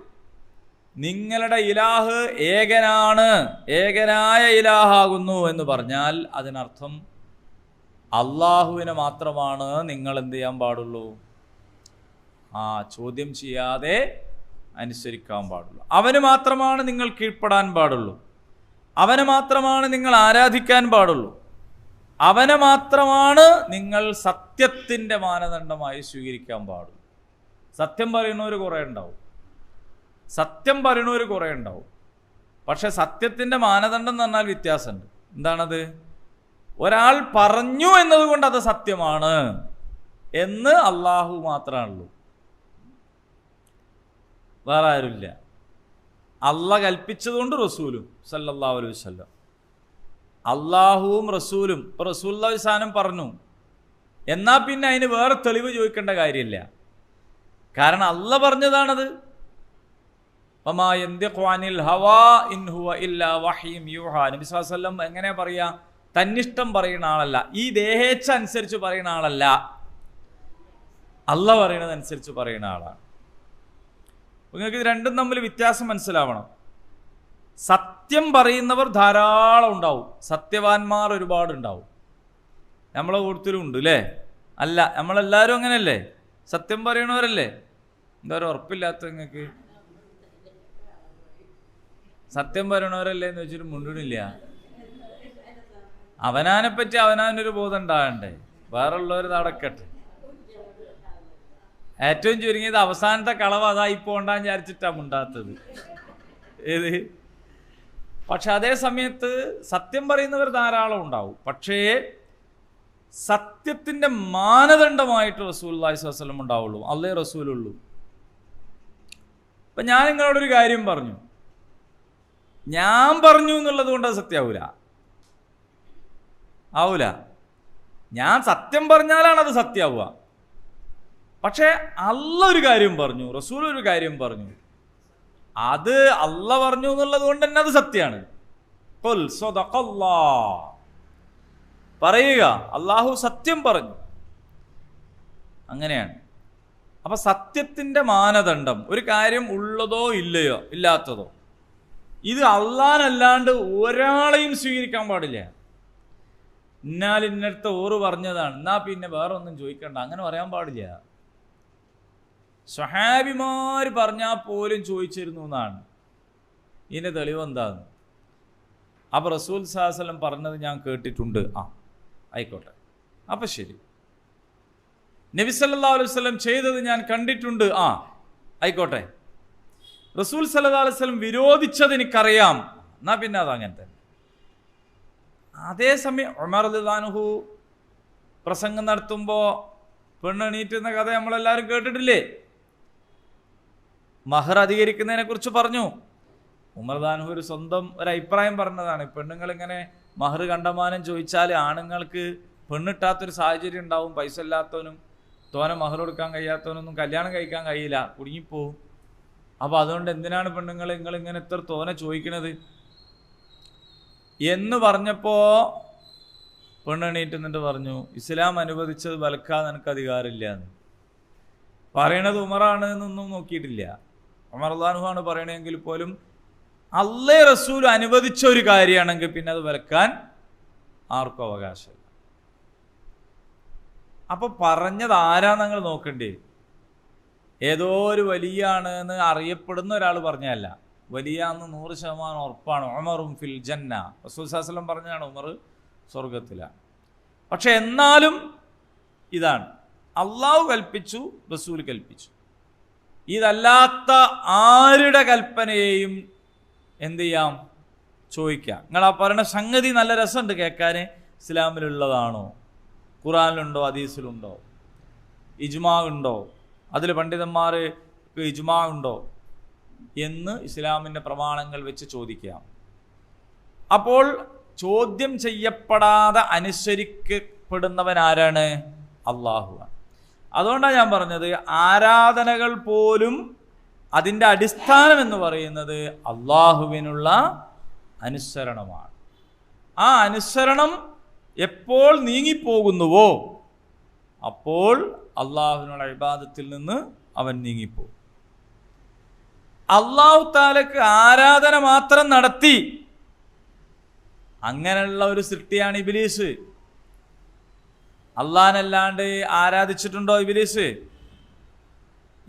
നിങ്ങളുടെ ഇലാഹ് ഏകനാണ്, ഏകനായ ഇലാഹാകുന്നു എന്ന് പറഞ്ഞാൽ അതിനർത്ഥം അള്ളാഹുവിനെ മാത്രമാണ് നിങ്ങൾ എന്ത് ചെയ്യാൻ പാടുള്ളൂ? ചോദ്യം ചെയ്യാതെ അനുസരിക്കാൻ പാടുള്ളൂ. അവന് മാത്രമാണ് നിങ്ങൾ കീഴ്പ്പെടാൻ പാടുള്ളൂ. അവനെ മാത്രമാണ് നിങ്ങൾ ആരാധിക്കാൻ പാടുള്ളൂ. അവനെ മാത്രമാണ് നിങ്ങൾ സത്യത്തിൻ്റെ മാനദണ്ഡമായി സ്വീകരിക്കാൻ പാടുള്ളൂ. സത്യം പറയുന്നവർ കുറേ ഉണ്ടാവും. പക്ഷെ സത്യത്തിൻ്റെ മാനദണ്ഡം എന്ന് പറഞ്ഞാൽ വ്യത്യാസമുണ്ട്. എന്താണത്? ഒരാൾ പറഞ്ഞു എന്നതുകൊണ്ട് അത് സത്യമാണ് എന്ന് അള്ളാഹു മാത്രമാണുള്ളൂ, വേറെ ആരുമില്ല. അള്ളാഹ് കൽപ്പിച്ചതുകൊണ്ട് റസൂലും സല്ലല്ലാഹു അലൈഹി വസല്ലം, അള്ളാഹുവും റസൂലും. ഇപ്പോൾ റസൂലുള്ളാഹി സാധനം പറഞ്ഞു എന്നാൽ പിന്നെ അതിന് വേറെ തെളിവ് ചോദിക്കേണ്ട കാര്യമില്ല. കാരണം അള്ളാഹ് പറഞ്ഞതാണത്. വമാ യന്തിഖു അനിൽ ഹവാ ഇൻ ഹുവ ഇല്ലാ വഹ്യും യൂഹാ. നബി സല്ലല്ലാഹു അലൈഹി വസല്ലം എങ്ങനെ പറയാ? തന്നിഷ്ടം പറയുന്ന ആളല്ല, ഈ ദേഹേച്ഛ അനുസരിച്ച് പറയുന്ന ആളല്ല, അള്ളാഹ് പറയുന്നതനുസരിച്ച് പറയുന്ന ആളാണ്. നിങ്ങൾക്ക് ഇത് രണ്ടും തമ്മിൽ വ്യത്യാസം മനസ്സിലാവണം. സത്യം പറയുന്നവർ ധാരാളം ഉണ്ടാവും, സത്യവാന്മാർ ഒരുപാടുണ്ടാവും. നമ്മളെ കൂട്ടത്തിലും ഉണ്ട് അല്ലേ? അല്ല, നമ്മളെല്ലാവരും അങ്ങനെയല്ലേ? സത്യം പറയണവരല്ലേ? എന്താ ഒരു ഉറപ്പില്ലാത്ത നിങ്ങൾക്ക്? സത്യം പറയണവരല്ലേ എന്ന് വെച്ചിട്ട് മുണ്ടിടില്ല. അവനാനെ പറ്റി അവനാനൊരു ബോധം ഉണ്ടാകണ്ടേ? വേറുള്ളവർ നടക്കട്ടെ. ഏറ്റവും ചുരുങ്ങിയത് അവസാനത്തെ കളവ് അതാ ഇപ്പോൾ ഉണ്ടാകാൻ വിചാരിച്ചിട്ടാണ് മുണ്ടാത്തത്. ഏത്? പക്ഷെ അതേ സമയത്ത് സത്യം പറയുന്നവർ ധാരാളം ഉണ്ടാവും. പക്ഷേ സത്യത്തിൻ്റെ മാനദണ്ഡമായിട്ട് റസൂലുള്ളാഹി സ്വല്ലല്ലാഹു അലൈഹി വസല്ലം ഉണ്ടാവുള്ളൂ, അള്ളേ റസൂലുള്ളൂ. ഇപ്പം ഞാൻ നിങ്ങളോടൊരു കാര്യം പറഞ്ഞു, ഞാൻ പറഞ്ഞു എന്നുള്ളത് കൊണ്ട് അത് സത്യമാവൂല. ഞാൻ സത്യം പറഞ്ഞാലാണ് അത് സത്യമാവുക. പക്ഷെ അള്ളാഹ് ഒരു കാര്യം പറഞ്ഞു, റസൂൽ ഒരു കാര്യം പറഞ്ഞു, അത് അള്ളാഹ് പറഞ്ഞു എന്നുള്ളത് കൊണ്ട് തന്നെ അത് സത്യമാണ്. ഖുൽ സദഖല്ലാഹ്, പറയുക അള്ളാഹു സത്യം പറഞ്ഞു. അങ്ങനെയാണ്. അപ്പൊ സത്യത്തിന്റെ മാനദണ്ഡം ഒരു കാര്യം ഉള്ളതോ ഇല്ലയോ ഇല്ലാത്തതോ, ഇത് അള്ളാഹനല്ലാണ്ട് ഒരാളെയും സ്വീകരിക്കാൻ പാടില്ല. എന്നാൽ ഇന്നടുത്ത് ഓറ് പറഞ്ഞതാണ്, എന്നാ പിന്നെ വേറെ ഒന്നും ചോദിക്കണ്ട, അങ്ങനെ പറയാൻ പാടില്ല. സ്വഹാബിമാർ പറഞ്ഞാൽ പോലും ചോദിച്ചിരുന്നു എന്നാണ്. ഇതിൻ്റെ തെളിവ് എന്താന്ന്? അപ്പോൾ റസൂൽ സല്ലല്ലാഹു അലൈഹി വസല്ലം പറഞ്ഞത് ഞാൻ കേട്ടിട്ടുണ്ട്. ആയിക്കോട്ടെ, അപ്പം ശരി. നബി സല്ലല്ലാഹു അലൈഹി വസല്ലം ചെയ്തത് ഞാൻ കണ്ടിട്ടുണ്ട്. ആയിക്കോട്ടെ. റസൂൽ സല്ലല്ലാഹു അലൈഹി വസല്ലം വിരോധിച്ചത് എനിക്കറിയാം. എന്നാ പിന്നെ അത് അങ്ങനെ തന്നെ. അതേസമയം ഉമർ റളിയല്ലാഹു അൻഹു പ്രസംഗം നടത്തുമ്പോൾ പെണ്ണെണീറ്റുന്ന കഥ നമ്മളെല്ലാവരും കേട്ടിട്ടില്ലേ? മഹർ അധികരിക്കുന്നതിനെ കുറിച്ച് പറഞ്ഞു. ഉമർ റളിയല്ലാഹു അൻഹു ഒരു സ്വന്തം ഒരു അഭിപ്രായം പറഞ്ഞതാണ്. പെണ്ണുങ്ങൾ ഇങ്ങനെ മഹർ കണ്ടമാനം ചോദിച്ചാൽ ആണുങ്ങൾക്ക് പെണ്ണിട്ടാത്തൊരു സാഹചര്യം ഉണ്ടാവും. പൈസ ഇല്ലാത്തവനും തോനെ മഹർ കൊടുക്കാൻ കഴിയാത്തവനൊന്നും കല്യാണം കഴിക്കാൻ കഴിയില്ല, കുടുങ്ങിപ്പോവും. അപ്പോൾ അതുകൊണ്ട് എന്തിനാണ് പെണ്ണുങ്ങൾ നിങ്ങളിങ്ങനെ ഇത്ര തോനെ ചോദിക്കണത് എന്ന് പറഞ്ഞപ്പോൾ പെണ്ണെണീറ്റ് എന്നിട്ട് പറഞ്ഞു, ഇസ്ലാം അനുവദിച്ചത് വലക്കാൻ എനിക്ക് അധികാരമില്ല എന്ന്. പറയണത് ഉമറാണ് എന്നൊന്നും നോക്കിയിട്ടില്ല. ഉമർ റളിയല്ലാഹു അൻഹു ആണ് പറയണമെങ്കിൽ പോലും അല്ലാഹു റസൂൽ അനുവദിച്ച ഒരു കാര്യമാണെങ്കിൽ പിന്നെ അത് വലക്കാൻ ആർക്കും അവകാശമില്ല. അപ്പോൾ പറഞ്ഞത് ആരാന്ന് നിങ്ങൾ നോക്കണ്ടേ? ഏതോ ഒരു വലിയാണ് എന്ന് അറിയപ്പെടുന്ന ഒരാൾ പറഞ്ഞതല്ല. വലിയ എന്ന് 100% ഉറപ്പാണ്. ഉമറും ഫിൽ ജന്ന, റസൂൽ സല്ലല്ലാഹു അലൈഹി വസല്ലം പറഞ്ഞാണ് ഉമർ സ്വർഗത്തിലാണ്. പക്ഷെ എന്നാലും ഇതാണ് അള്ളാഹു കൽപ്പിച്ചു, റസൂൽ കൽപ്പിച്ചു. ഇതല്ലാത്ത ആരുടെ കൽപ്പനയെയും എന്ത് ചെയ്യാം? ചോദിക്കാം. നിങ്ങൾ ആ പറയുന്ന സംഗതി നല്ല രസമുണ്ട് കേൾക്കാൻ. ഇസ്ലാമിലുള്ളതാണോ? ഖുർആനിലുണ്ടോ? ഹദീസിലുണ്ടോ? ഇജ്മാ ഉണ്ടോ? അതിൽ പണ്ഡിതന്മാർക്ക് ഇജ്മാ ഉണ്ടോ എന്ന് ഇസ്ലാമിൻ്റെ പ്രമാണങ്ങൾ വെച്ച് ചോദിക്കാം. അപ്പോൾ ചോദ്യം ചെയ്യപ്പെടാതെ അനുസരിക്കപ്പെടുന്നവൻ ആരാണ്? അള്ളാഹുവാണ്. അതുകൊണ്ടാണ് ഞാൻ പറഞ്ഞത് ആരാധനകൾ പോലും അതിൻ്റെ അടിസ്ഥാനം എന്ന് പറയുന്നത് അള്ളാഹുവിനുള്ള അനുസരണമാണ്. ആ അനുസരണം എപ്പോൾ നീങ്ങിപ്പോകുന്നുവോ അപ്പോൾ അള്ളാഹുവിനുള്ള ഇബാദത്തിൽ നിന്ന് അവൻ നീങ്ങിപ്പോകും. അള്ളാഹു താലക്ക് ആരാധന മാത്രം നടത്തി അങ്ങനെയുള്ള ഒരു സൃഷ്ടിയാണ് ഇബ്ലീസ്. അള്ളാഹനല്ലാണ്ട് ആരാധിച്ചിട്ടുണ്ടോ ഇബ്ലീസ്?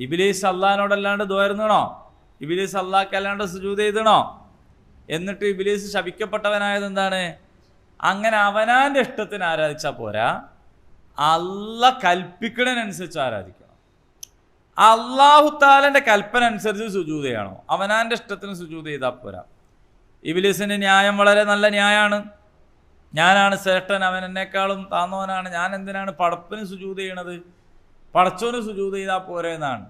ഇബ്ലീസ് അള്ളാഹിനോടല്ലാണ്ട് ദ്വാരുന്നണോ? ഇബ്ലീസ് അള്ളാഹ്ക്കല്ലാണ്ട് സുജൂദ് ചെയ്തണോ? എന്നിട്ട് ഇബ്ലീസ് ശപിക്കപ്പെട്ടവനായത് എന്താണ്? അങ്ങനെ അവനാൻ്റെ ഇഷ്ടത്തിന് ആരാധിച്ചാൽ പോരാ, അള്ളാഹ് കൽപ്പിക്കണനുസരിച്ച് ആരാധിക്കണം. അള്ളാഹു താലൻ്റെ കൽപ്പന അനുസരിച്ച് സുജൂദ് ചെയ്യണോ? അവനാൻ്റെ ഇഷ്ടത്തിന് സുജൂദ് ചെയ്താൽ പോരാ. ഇബ്ലീസിൻ്റെ ന്യായം വളരെ നല്ല ന്യായമാണ്. ഞാനാണ് ശ്രേഷ്ഠൻ, അവൻ എന്നെക്കാളും താന്നവനാണ്, ഞാൻ എന്തിനാണ് പടപ്പിന് സുജൂദ് ചെയ്യണത്? പടച്ചോന് സുജൂദ് ചെയ്താൽ പോരെ എന്നാണ്.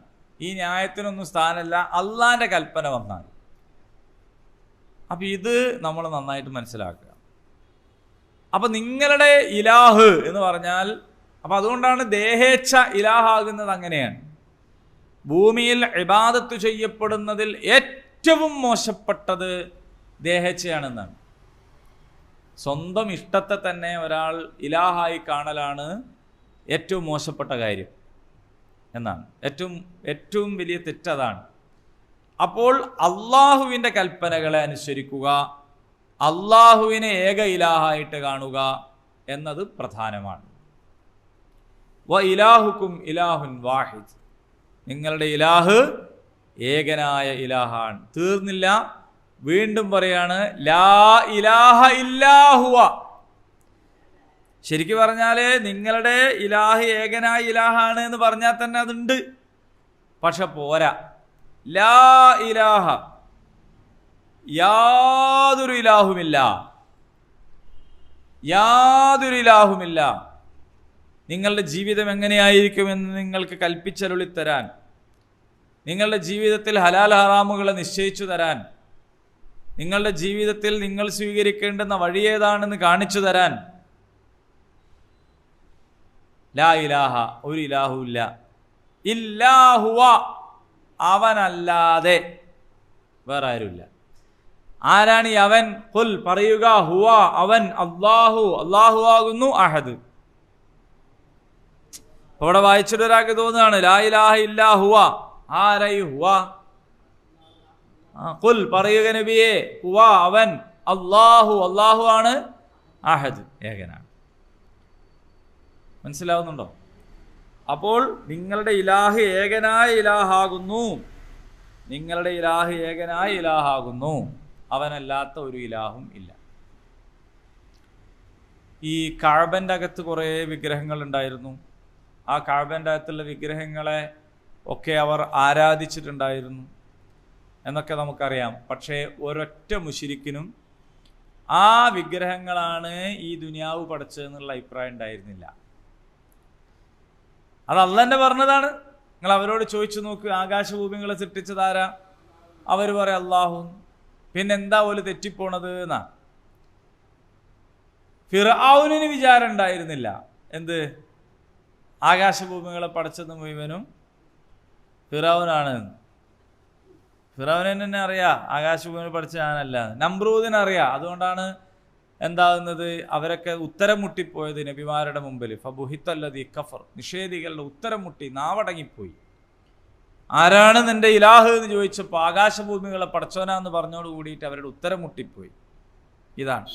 ഈ ന്യായത്തിനൊന്നും സ്ഥാനമില്ല അള്ളാഹിൻ്റെ കൽപ്പന വന്നാൽ. അപ്പം ഇത് നമ്മൾ നന്നായിട്ട് മനസ്സിലാക്കുക. അപ്പം നിങ്ങളുടെ ഇലാഹ് എന്ന് പറഞ്ഞാൽ, അപ്പം അതുകൊണ്ടാണ് ദേഹേച്ഛ ഇലാഹാകുന്നത്. അങ്ങനെയാണ്. ഭൂമിയിൽ ഇബാദത്ത് ചെയ്യപ്പെടുന്നതിൽ ഏറ്റവും മോശപ്പെട്ടത് ദേഹേച്ഛയാണെന്നാണ്. സ്വന്തം ഇഷ്ടത്തെ തന്നെ ഒരാൾ ഇലാഹായി കാണലാണ് ഏറ്റവും മോശപ്പെട്ട കാര്യം എന്നാണ്. ഏറ്റവും വലിയ തെറ്റതാണ്. അപ്പോൾ അള്ളാഹുവിൻ്റെ കൽപ്പനകളെ അനുസരിക്കുക, അള്ളാഹുവിനെ ഏക ഇലാഹായിട്ട് കാണുക എന്നത് പ്രധാനമാണ്. വ ഇലാഹുക്കും ഇലാഹുൻ വാഹിദ്, നിങ്ങളുടെ ഇലാഹ് ഏകനായ ഇലാഹാണ്. തീർന്നില്ല, വീണ്ടും പറയാണ് ലാ ഇലാഹ ഇല്ലാ ഹുവ. ശരിക്കും പറഞ്ഞാൽ നിങ്ങളുടെ ഇലാഹ് ഏകനായ ഇലാഹാണ് എന്ന് പറഞ്ഞാൽ തന്നെ അതുണ്ട്. പക്ഷെ പോരാ. ലാ ഇലാഹ, യാതൊരു ഇലാഹുമില്ല, യാതൊരു ഇലാഹുമില്ല. നിങ്ങളുടെ ജീവിതം എങ്ങനെയായിരിക്കുമെന്ന് നിങ്ങൾക്ക് കൽപ്പിച്ചരുളിത്തരാൻ, നിങ്ങളുടെ ജീവിതത്തിൽ ഹലാൽ ഹറാമുകളെ നിശ്ചയിച്ചു തരാൻ, നിങ്ങളുടെ ജീവിതത്തിൽ നിങ്ങൾ സ്വീകരിക്കേണ്ടുന്ന വഴി ഏതാണെന്ന് കാണിച്ചു തരാൻ ലാ ഇലാഹ, ഒരു ഇലാഹുമില്ല. ഇല്ലാഹുവ, അവനല്ലാതെ വേറെ ആരുമില്ല. ആരാണ് ഈ അവൻ? ഖുൽ, പറയുക, ഹുവ, അവൻ, അല്ലാഹു, അല്ലാഹു ആകുന്നു, അഹദ്. ഇവിടെ വായിച്ചിട്ട് ഒരാൾക്ക് തോന്നുകയാണ് ലാ ഇലാഹ ഇല്ലാ ഹുവ. ആരായി ഹുവ? ഖുൽ, പറയുക നബിയെ, ഹുവ, അവൻ, അല്ലാഹു, അല്ലാഹു ആണ്, അഹദ്, ഏകനാണ്. മനസ്സിലാവുന്നുണ്ടോ? അപ്പോൾ നിങ്ങളുടെ ഇലാഹ് ഏകനായ ഇലാഹാകുന്നു, നിങ്ങളുടെ ഇലാഹ് ഏകനായ ഇലാഹാകുന്നു, അവനല്ലാത്ത ഒരു ഇലാഹും ഇല്ല. ഈ കഅബൻ്റെ അകത്ത് കുറേ വിഗ്രഹങ്ങൾ ഉണ്ടായിരുന്നു. ആ കഅബയുടെ അകത്തുള്ള വിഗ്രഹങ്ങളെ ഒക്കെ അവർ ആരാധിച്ചിട്ടുണ്ടായിരുന്നു എന്നൊക്കെ നമുക്കറിയാം. പക്ഷേ ഒരൊറ്റ മുശ്രിക്കിനും ആ വിഗ്രഹങ്ങളാണ് ഈ ദുനിയാവ് പടച്ചതെന്നുള്ള അഭിപ്രായം ഉണ്ടായിരുന്നില്ല. അത് അള്ളാഹ് തന്നെ പറഞ്ഞതാണ്. നിങ്ങൾ അവരോട് ചോദിച്ചു നോക്ക്, ആകാശഭൂമികളെ സൃഷ്ടിച്ചതാരാ? അവർ പറയാം അള്ളാഹു. പിന്നെന്താ പോലെ തെറ്റിപ്പോണത് എന്നാ. ഫിർഔനിന് വിചാരം ഉണ്ടായിരുന്നില്ല എന്ത് ആകാശഭൂമികളെ പടച്ചത് മുഴുവനും ഫിർഔനാണ്. ഫിർഔന് തന്നെ അറിയാം ആകാശഭൂമി പഠിച്ച ഞാനല്ല. നമ്രൂദിനറിയാം. അതുകൊണ്ടാണ് എന്താകുന്നത്, അവരൊക്കെ ഉത്തരം മുട്ടിപ്പോയത് നബിമാരുടെ മുമ്പിൽ. ഫബുഹിത്തല്ലദീ കഫർ, നിഷേധികളുടെ ഉത്തരം മുട്ടി, നാവടങ്ങിപ്പോയി. ആരാണ് നിന്റെ ഇലാഹ് എന്ന് ചോദിച്ചപ്പോൾ ആകാശഭൂമികളെ പടച്ചോനാന്ന് പറഞ്ഞോട് കൂടിയിട്ട് അവരുടെ ഉത്തരം മുട്ടിപ്പോയി. ഇതാണ്.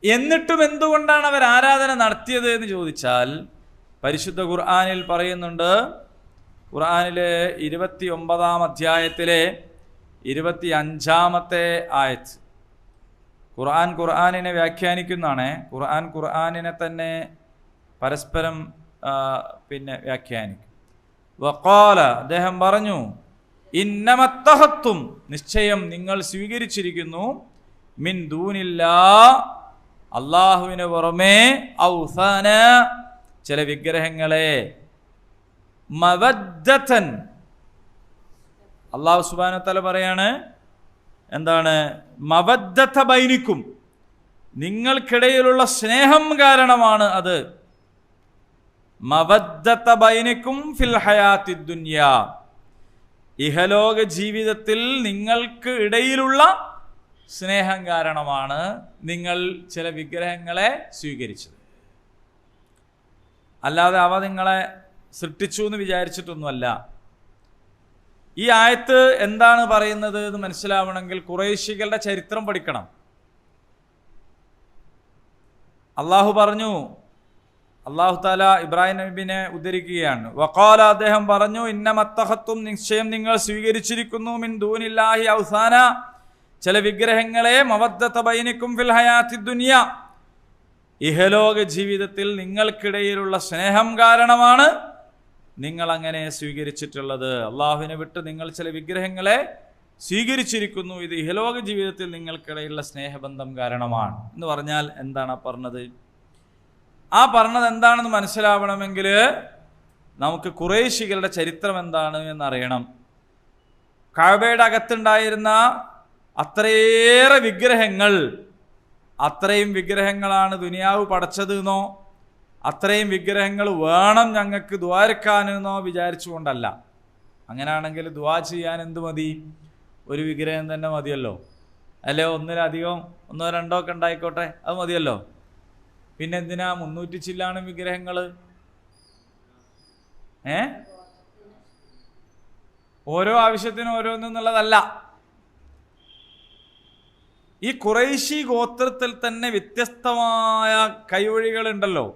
എന്നിട്ടും എന്തുകൊണ്ടാണ് അവർ ആരാധന നടത്തിയത് എന്ന് ചോദിച്ചാൽ പരിശുദ്ധ ഖുർആനിൽ പറയുന്നുണ്ട്. ഖുർആനിലെ 29-ാം അധ്യായത്തിലെ 25-ാമത്തെ ആയത്ത്. ഖുർആനിനെ വ്യാഖ്യാനിക്കുന്നതാണ്. ഖുർആനിനെ തന്നെ പരസ്പരം വ്യാഖ്യാനിക്കും. വഖാല, അദ്ദേഹം പറഞ്ഞു, ഇന്നമത്തഹത്തും, നിശ്ചയം നിങ്ങൾ സ്വീകരിച്ചിരിക്കുന്നു, മിൻ ദൂനില്ലാ, അള്ളാഹുവിന് പുറമേ, ഔസാന, ചില വിഗ്രഹങ്ങളെ, മവദ്ദതൻ, അള്ളാഹു സുബ്ഹാനഹു വ തആല പറയാണ് എന്താണ്, മവദ്ദത ബൈനിക്കും, നിങ്ങൾക്കിടയിലുള്ള സ്നേഹം കാരണമാണ് അത്. മവദ്ദത ബൈനിക്കും ഫിൽ ഹയാത്തി ദുനിയാ, ഇഹലോക ജീവിതത്തിൽ നിങ്ങൾക്ക് ഇടയിലുള്ള സ്നേഹം കാരണമാണ് നിങ്ങൾ ചില വിഗ്രഹങ്ങളെ സ്വീകരിച്ചത്. അല്ലാതെ അവ നിങ്ങളെ സൃഷ്ടിച്ചു എന്ന് വിചാരിച്ചിട്ടൊന്നുമല്ല. ഈ ആയത്ത് എന്താണ് പറയുന്നത് എന്ന് മനസ്സിലാവണമെങ്കിൽ ഖുറൈശികളുടെ ചരിത്രം പഠിക്കണം. അള്ളാഹു പറഞ്ഞു, അള്ളാഹു തആല ഇബ്രാഹിം നബിനെ ഉദ്ധരിക്കുകയാണ്. വഖാല, അദ്ദേഹം പറഞ്ഞു, ഇന്നമത്തഖത്തും, നിശ്ചയം നിങ്ങൾ സ്വീകരിച്ചിരിക്കുന്നു, മിൻ ദൂനില്ലാഹി ഔസാന, ചില വിഗ്രഹങ്ങളെ, മവദ്ദത ബൈനിക്കും ഫിൽ ഹയാത്തി ദുനിയ, ഇഹലോക ജീവിതത്തിൽ നിങ്ങൾക്കിടയിലുള്ള സ്നേഹം കാരണമാണ് നിങ്ങൾ അങ്ങനെ സ്വീകരിച്ചിട്ടുള്ളത്. അള്ളാഹുവിനെ വിട്ട് നിങ്ങൾ ചില വിഗ്രഹങ്ങളെ സ്വീകരിച്ചിരിക്കുന്നു, ഇത് ഇഹലോക ജീവിതത്തിൽ നിങ്ങൾക്കിടയിലുള്ള സ്നേഹബന്ധം കാരണമാണ് എന്ന് പറഞ്ഞാൽ എന്താണ് പറഞ്ഞത്? ആ പറഞ്ഞത് എന്താണെന്ന് മനസ്സിലാവണമെങ്കിൽ നമുക്ക് ഖുറൈശികളുടെ ചരിത്രം എന്താണ് എന്നറിയണം. കഅബയുടെ അകത്തുണ്ടായിരുന്ന അത്രയേറെ വിഗ്രഹങ്ങൾ, അത്രയും വിഗ്രഹങ്ങളാണ് ദുനിയാവ് പടച്ചത് എന്നോ അത്രയും വിഗ്രഹങ്ങൾ വേണം ഞങ്ങൾക്ക് ദ്വാരക്കാനെന്നോ വിചാരിച്ചുകൊണ്ടല്ല. അങ്ങനെയാണെങ്കിൽ ദ്വാ ചെയ്യാൻ എന്ത് മതി? ഒരു വിഗ്രഹം തന്നെ മതിയല്ലോ, അല്ലേ? ഒന്നിലധികം, ഒന്നോ രണ്ടോ ഒക്കെ ഉണ്ടായിക്കോട്ടെ, അത് മതിയല്ലോ. പിന്നെ എന്തിനാ 300 ചില്ലാണ് വിഗ്രഹങ്ങൾ? ഓരോ ആവശ്യത്തിനും ഓരോന്നെന്നുള്ളതല്ല. ഈ ഖുറൈശി ഗോത്രത്തിൽ തന്നെ വ്യത്യസ്തമായ കൈവഴികളുണ്ടല്ലോ.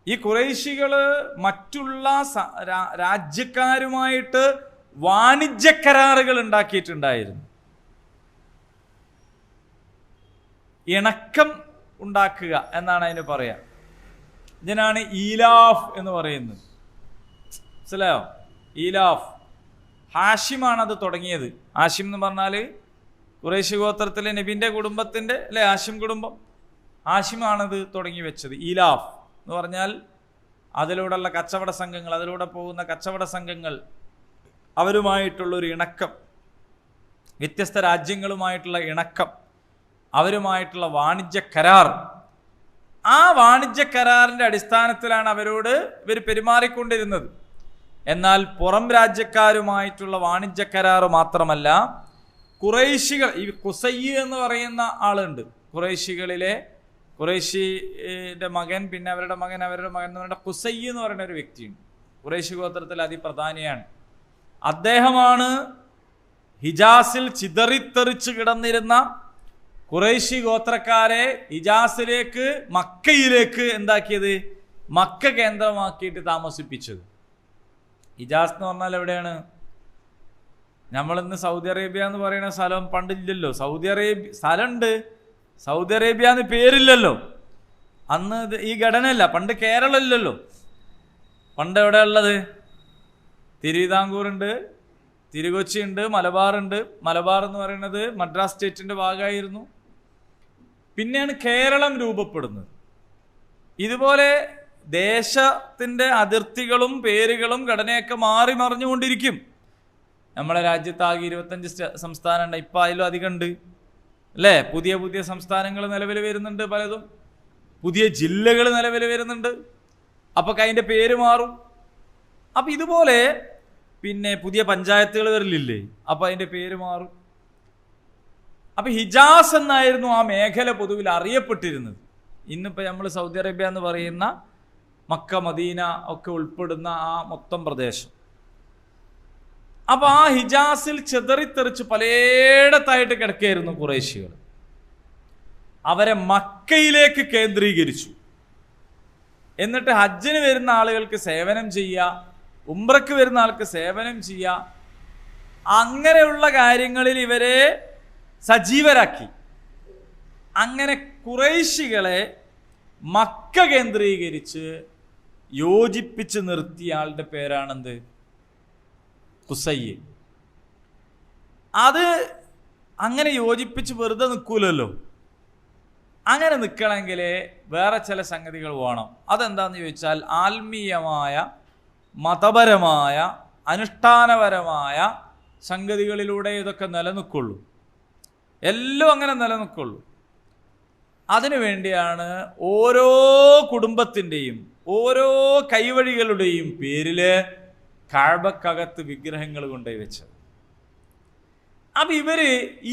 ഈ ഖുറൈശികള് മറ്റുള്ള രാജ്യക്കാരുമായിട്ട് വാണിജ്യ കരാറുകൾ ഉണ്ടാക്കിയിട്ടുണ്ടായിരുന്നു. ഇണക്കം ഉണ്ടാക്കുക എന്നാണ് അതിന് പറയാ. ഇതിനാണ് ഈലാഫ് എന്ന് പറയുന്നത്. മനസ്സിലായോ? ഈലാഫ്. ഹാഷിമാണ് അത് തുടങ്ങിയത്. ഹാഷിം എന്ന് പറഞ്ഞാല് ഖുറൈശി ഗോത്രത്തിലെ നബിന്റെ കുടുംബത്തിന്റെ അല്ലെ ഹാഷിം കുടുംബം. ഹാഷിമാണത് തുടങ്ങി വെച്ചത്. ഈലാഫ് എന്ന് പറഞ്ഞാൽ അതിലൂടെയുള്ള കച്ചവട സംഘങ്ങൾ, അതിലൂടെ പോകുന്ന കച്ചവട സംഘങ്ങൾ, അവരുമായിട്ടുള്ളൊരു ഇണക്കം, വ്യത്യസ്ത രാജ്യങ്ങളുമായിട്ടുള്ള ഇണക്കം, അവരുമായിട്ടുള്ള വാണിജ്യ കരാർ. ആ വാണിജ്യ കരാറിന്റെ അടിസ്ഥാനത്തിലാണ് അവരോട് ഇവർ പെരുമാറിക്കൊണ്ടിരുന്നത്. എന്നാൽ പുറം രാജ്യക്കാരുമായിട്ടുള്ള വാണിജ്യ കരാർ മാത്രമല്ല, ഖുറൈശികൾ, ഈ ഖുസയ്യ് എന്ന് പറയുന്ന ആളുണ്ട് ഖുറൈശികളിലെ, ഖുറൈശിന്റെ മകൻ, പിന്നെ അവരുടെ മകൻ എന്ന് പറയുന്ന ഖുസയ്യ് എന്ന് പറയുന്ന ഒരു വ്യക്തിയുണ്ട്. ഖുറൈശി ഗോത്രത്തിൽ അതിപ്രധാനിയാണ്. അദ്ദേഹമാണ് ഹിജാസിൽ ചിതറിത്തെറിച്ച് കിടന്നിരുന്ന ഖുറൈശി ഗോത്രക്കാരെ ഹിജാസിലേക്ക്, മക്കയിലേക്ക് എന്താക്കിയത്? മക്ക കേന്ദ്രമാക്കിയിട്ട് താമസിപ്പിച്ചത്. ഹിജാസ് എന്ന് പറഞ്ഞാൽ എവിടെയാണ്? നമ്മളിന്ന് സൗദി അറേബ്യ എന്ന് പറയുന്ന സ്ഥലം പണ്ടില്ലല്ലോ. സൗദി അറേബ്യ സ്ഥലമുണ്ട്, സൗദി അറേബ്യ എന്ന് പേരില്ലല്ലോ. അന്ന് ഈ ഘടനയല്ല. പണ്ട് കേരളം ഇല്ലല്ലോ. പണ്ട് എവിടെ ഉള്ളത്? തിരുവിതാംകൂറുണ്ട്, തിരുകൊച്ചിയുണ്ട്, മലബാറുണ്ട്. മലബാർ എന്ന് പറയുന്നത് മദ്രാസ് സ്റ്റേറ്റിൻ്റെ ഭാഗമായിരുന്നു. പിന്നെയാണ് കേരളം രൂപപ്പെടുന്നത്. ഇതുപോലെ ദേശത്തിൻ്റെ അതിർത്തികളും പേരുകളും ഘടനയൊക്കെ മാറി മറിഞ്ഞുകൊണ്ടിരിക്കും. നമ്മളെ രാജ്യത്താകെ 25 സംസ്ഥാനം ഉണ്ട്. ഇപ്പം അതിലും അധികം ഉണ്ട് അല്ലേ? പുതിയ പുതിയ സംസ്ഥാനങ്ങൾ നിലവിൽ വരുന്നുണ്ട്, പലതും പുതിയ ജില്ലകൾ നിലവിൽ വരുന്നുണ്ട്. അപ്പോൾ അതിൻ്റെ പേര് മാറും. അപ്പം ഇതുപോലെ പിന്നെ പുതിയ പഞ്ചായത്തുകൾ വരില്ലേ, അപ്പോൾ അതിൻ്റെ പേര് മാറും. അപ്പം ഹിജാസ് എന്നായിരുന്നു ആ മേഖല പൊതുവിൽ അറിയപ്പെട്ടിരുന്നത്. ഇന്നിപ്പോൾ നമ്മൾ സൗദി അറേബ്യ എന്ന് പറയുന്ന മക്ക, മദീന ഒക്കെ ഉൾപ്പെടുന്ന ആ മൊത്തം പ്രദേശം. അപ്പോൾ ആ ഹിജാസിൽ ചെതറിത്തെറിച്ച് പലയിടത്തായിട്ട് കിടക്കുകയായിരുന്നു ഖുറൈശികൾ. അവരെ മക്കയിലേക്ക് കേന്ദ്രീകരിച്ചു. എന്നിട്ട് ഹജ്ജിന് വരുന്ന ആളുകൾക്ക് സേവനം ചെയ്യുക, ഉംറയ്ക്ക് വരുന്ന ആൾക്ക് സേവനം ചെയ്യുക, അങ്ങനെയുള്ള കാര്യങ്ങളിൽ ഇവരെ സജീവരാക്കി. അങ്ങനെ ഖുറൈശികളെ മക്ക കേന്ദ്രീകരിച്ച് യോജിപ്പിച്ച് നിർത്തിയ ആളുടെ പേരാണെന്ത്? ഖുസൈ. അത് അങ്ങനെ യോജിപ്പിച്ച് വെറുതെ നിൽക്കൂലല്ലോ. അങ്ങനെ നിൽക്കണമെങ്കിൽ വേറെ ചില സംഗതികൾ വേണം. അതെന്താന്ന് ചോദിച്ചാൽ ആത്മീയമായ, മതപരമായ, അനുഷ്ഠാനപരമായ സംഗതികളിലൂടെ ഇതൊക്കെ നിലനിൽക്കുള്ളൂ. എല്ലാം അങ്ങനെ നിലനിൽക്കുള്ളൂ. അതിനു വേണ്ടിയാണ് ഓരോ കുടുംബത്തിൻ്റെയും ഓരോ കൈവഴികളുടെയും പേരിൽ കഅബക്കകത്ത് വിഗ്രഹങ്ങൾ കൊണ്ടുപോയി വെച്ചത്. അപ്പം ഇവർ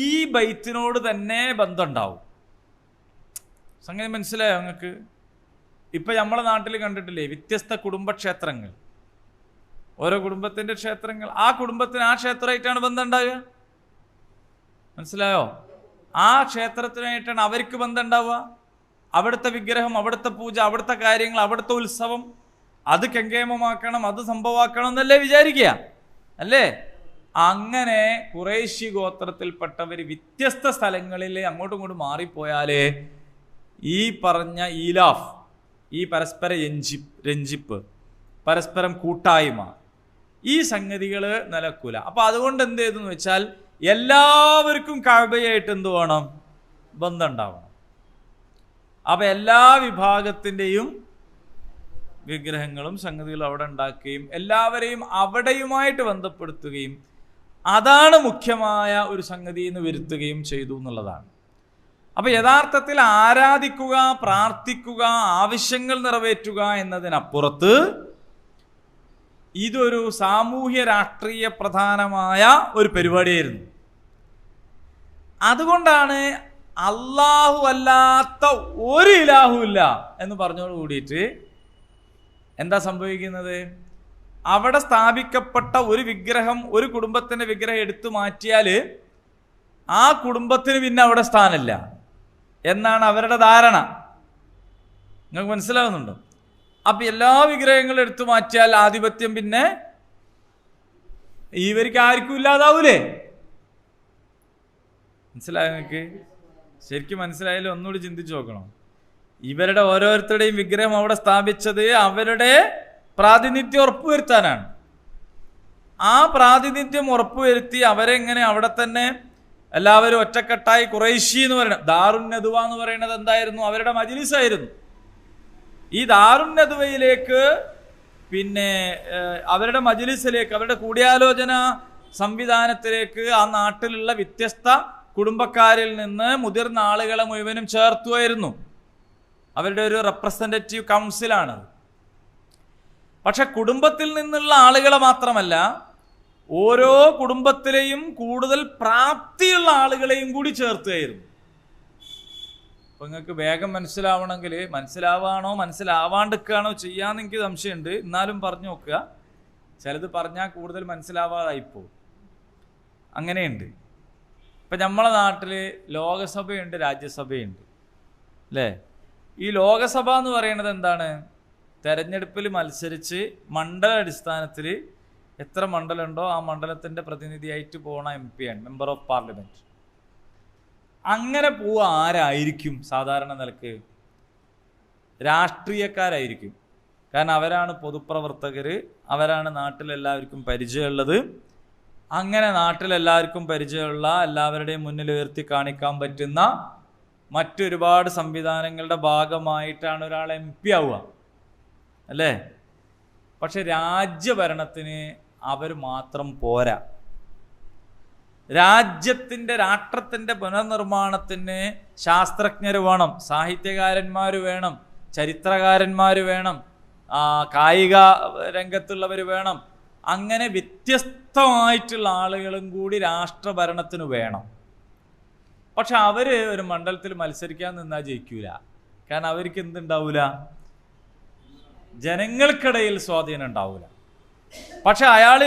ഈ ബൈത്തിനോട് തന്നെ ബന്ധമുണ്ടാവും. സംഗതി മനസ്സിലായോ നിങ്ങൾക്ക്? ഇപ്പം നമ്മളെ നാട്ടിൽ കണ്ടിട്ടില്ലേ വ്യത്യസ്ത കുടുംബക്ഷേത്രങ്ങൾ, ഓരോ കുടുംബത്തിൻ്റെ ക്ഷേത്രങ്ങൾ. ആ കുടുംബത്തിന് ആ ക്ഷേത്രമായിട്ടാണ് ബന്ധം ഉണ്ടാവുക. മനസ്സിലായോ? ആ ക്ഷേത്രത്തിനായിട്ടാണ് അവർക്ക് ബന്ധം ഉണ്ടാവുക. അവിടുത്തെ വിഗ്രഹം, അവിടുത്തെ പൂജ, അവിടുത്തെ കാര്യങ്ങൾ, അവിടുത്തെ ഉത്സവം, അത് കെങ്കേമമാക്കണം, അത് സംഭവമാക്കണം എന്നല്ലേ വിചാരിക്കുക, അല്ലേ? അങ്ങനെ ഖുറൈശി ഗോത്രത്തിൽപ്പെട്ടവർ വ്യത്യസ്ത സ്ഥലങ്ങളിൽ അങ്ങോട്ടും ഇങ്ങോട്ടും മാറിപ്പോയാലേ ഈ പറഞ്ഞ ഈലാഫ്, ഈ പരസ്പര രഞ്ജിപ്പ്, പരസ്പരം കൂട്ടായ്മ, ഈ സംഗതികൾ നിലക്കൂല. അപ്പം അതുകൊണ്ട് എന്ത് ചെയ്തെന്ന് വെച്ചാൽ എല്ലാവർക്കും കഅബയായിട്ട് എന്ത് വേണം? ബന്ധം ഉണ്ടാവണം. അപ്പം എല്ലാ വിഭാഗത്തിൻ്റെയും വിഗ്രഹങ്ങളും സംഗതികളും അവിടെ ഉണ്ടാക്കുകയും എല്ലാവരെയും അവിടെയുമായിട്ട് ബന്ധപ്പെടുത്തുകയും അതാണ് മുഖ്യമായ ഒരു സംഗതി എന്ന് വരുത്തുകയും ചെയ്തു എന്നുള്ളതാണ്. അപ്പം യഥാർത്ഥത്തിൽ ആരാധിക്കുക, പ്രാർത്ഥിക്കുക, ആവശ്യങ്ങൾ നിറവേറ്റുക എന്നതിനപ്പുറത്ത് ഇതൊരു സാമൂഹ്യ രാഷ്ട്രീയ പ്രധാനമായ ഒരു പരിപാടിയായിരുന്നു. അതുകൊണ്ടാണ് അല്ലാഹു അല്ലാത്ത ഒരു ഇലാഹും ഇല്ല എന്ന് പറഞ്ഞോട് കൂടിയിട്ട് എന്താ സംഭവിക്കുന്നത്? അവിടെ സ്ഥാപിക്കപ്പെട്ട ഒരു വിഗ്രഹം, ഒരു കുടുംബത്തിൻ്റെ വിഗ്രഹം എടുത്തു മാറ്റിയാൽ ആ കുടുംബത്തിന് പിന്നെ അവിടെ സ്ഥാനമില്ല എന്നാണ് അവരുടെ ധാരണ. നിങ്ങൾക്ക് മനസ്സിലാവുന്നുണ്ടോ? അപ്പം എല്ലാ വിഗ്രഹങ്ങളും എടുത്തു മാറ്റിയാൽ ആധിപത്യം പിന്നെ ഇവർക്ക് ആർക്കും ഇല്ലാതാവൂലേ? മനസ്സിലായോ നിങ്ങൾക്ക്? ശരിക്കും മനസ്സിലായാലും ഒന്നുകൂടി ചിന്തിച്ചു നോക്കണം. ഇവരുടെ ഓരോരുത്തരുടെയും വിഗ്രഹം അവിടെ സ്ഥാപിച്ചത് അവരുടെ പ്രാതിനിധ്യം ഉറപ്പുവരുത്താനാണ്. ആ പ്രാതിനിധ്യം ഉറപ്പുവരുത്തി അവരെങ്ങനെ അവിടെ തന്നെ എല്ലാവരും ഒറ്റക്കെട്ടായി ഖുറൈശി എന്ന് പറയുന്നത്, ദാറുൻ നദ്വ എന്ന് പറയുന്നത് എന്തായിരുന്നു? അവരുടെ മജ്ലിസായിരുന്നു. ഈ ദാറുൻ നദ്വയിലേക്ക് പിന്നെ അവരുടെ മജ്ലിസിലേക്ക്, അവരുടെ കൂടിയാലോചന സംവിധാനത്തിലേക്ക് ആ നാട്ടിലുള്ള വ്യത്യസ്ത കുടുംബക്കാരിൽ നിന്ന് മുതിർന്ന ആളുകളെ മുഴുവനും ചേർത്തുമായിരുന്നു. അവരുടെ ഒരു റെപ്രസെൻറ്റേറ്റീവ് കൗൺസിലാണ്. പക്ഷെ കുടുംബത്തിൽ നിന്നുള്ള ആളുകളെ മാത്രമല്ല, ഓരോ കുടുംബത്തിലെയും കൂടുതൽ പ്രാപ്തിയുള്ള ആളുകളെയും കൂടി ചേർത്തുകയായിരുന്നു. അപ്പം നിങ്ങൾക്ക് വേഗം മനസ്സിലാവണമെങ്കിൽ, മനസ്സിലാവാണോ മനസ്സിലാവാണ്ടിരിക്കുകയാണോ ചെയ്യാമെന്ന് എനിക്ക് സംശയമുണ്ട്. എന്നാലും പറഞ്ഞു നോക്കുക. ചിലത് പറഞ്ഞാൽ കൂടുതൽ മനസ്സിലാവാതായിപ്പോവും. അങ്ങനെയുണ്ട്. ഇപ്പം നമ്മളെ നാട്ടിൽ ലോകസഭയുണ്ട്, രാജ്യസഭയുണ്ട്, അല്ലേ? ഈ ലോകസഭ എന്ന് പറയുന്നത് എന്താണ്? തെരഞ്ഞെടുപ്പിൽ മത്സരിച്ച് മണ്ഡല അടിസ്ഥാനത്തിൽ എത്ര മണ്ഡലമുണ്ടോ ആ മണ്ഡലത്തിൻ്റെ പ്രതിനിധിയായിട്ട് പോണ MP ആണ്, മെമ്പർ ഓഫ് പാർലമെൻറ്റ്. അങ്ങനെ പോവുക ആരായിരിക്കും സാധാരണ നിലക്ക്? രാഷ്ട്രീയക്കാരായിരിക്കും. കാരണം അവരാണ് പൊതുപ്രവർത്തകർ, അവരാണ് നാട്ടിലെല്ലാവർക്കും പരിചയമുള്ളത്. അങ്ങനെ നാട്ടിലെല്ലാവർക്കും പരിചയമുള്ള, എല്ലാവരുടെയും മുന്നിൽ ഉയർത്തി കാണിക്കാൻ പറ്റുന്ന മറ്റൊരുപാട് സംവിധാനങ്ങളുടെ ഭാഗമായിട്ടാണ് ഒരാൾ MP ആവുക, അല്ലേ? പക്ഷെ രാജ്യഭരണത്തിന് അവർ മാത്രം പോരാ. രാഷ്ട്രത്തിൻ്റെ പുനർനിർമ്മാണത്തിന് ശാസ്ത്രജ്ഞർ വേണം, സാഹിത്യകാരന്മാർ വേണം, ചരിത്രകാരന്മാർ വേണം, കായിക രംഗത്തുള്ളവർ വേണം. അങ്ങനെ വ്യത്യസ്തമായിട്ടുള്ള ആളുകളും കൂടി രാഷ്ട്രഭരണത്തിന് വേണം. പക്ഷെ അവർ ഒരു മണ്ഡലത്തിൽ മത്സരിക്കാൻ നിന്നാൽ ജയിക്കൂല. കാരണം അവർക്ക് എന്തുണ്ടാവൂല? ജനങ്ങൾക്കിടയിൽ സ്വാധീനം ഉണ്ടാവൂല. പക്ഷെ അയാൾ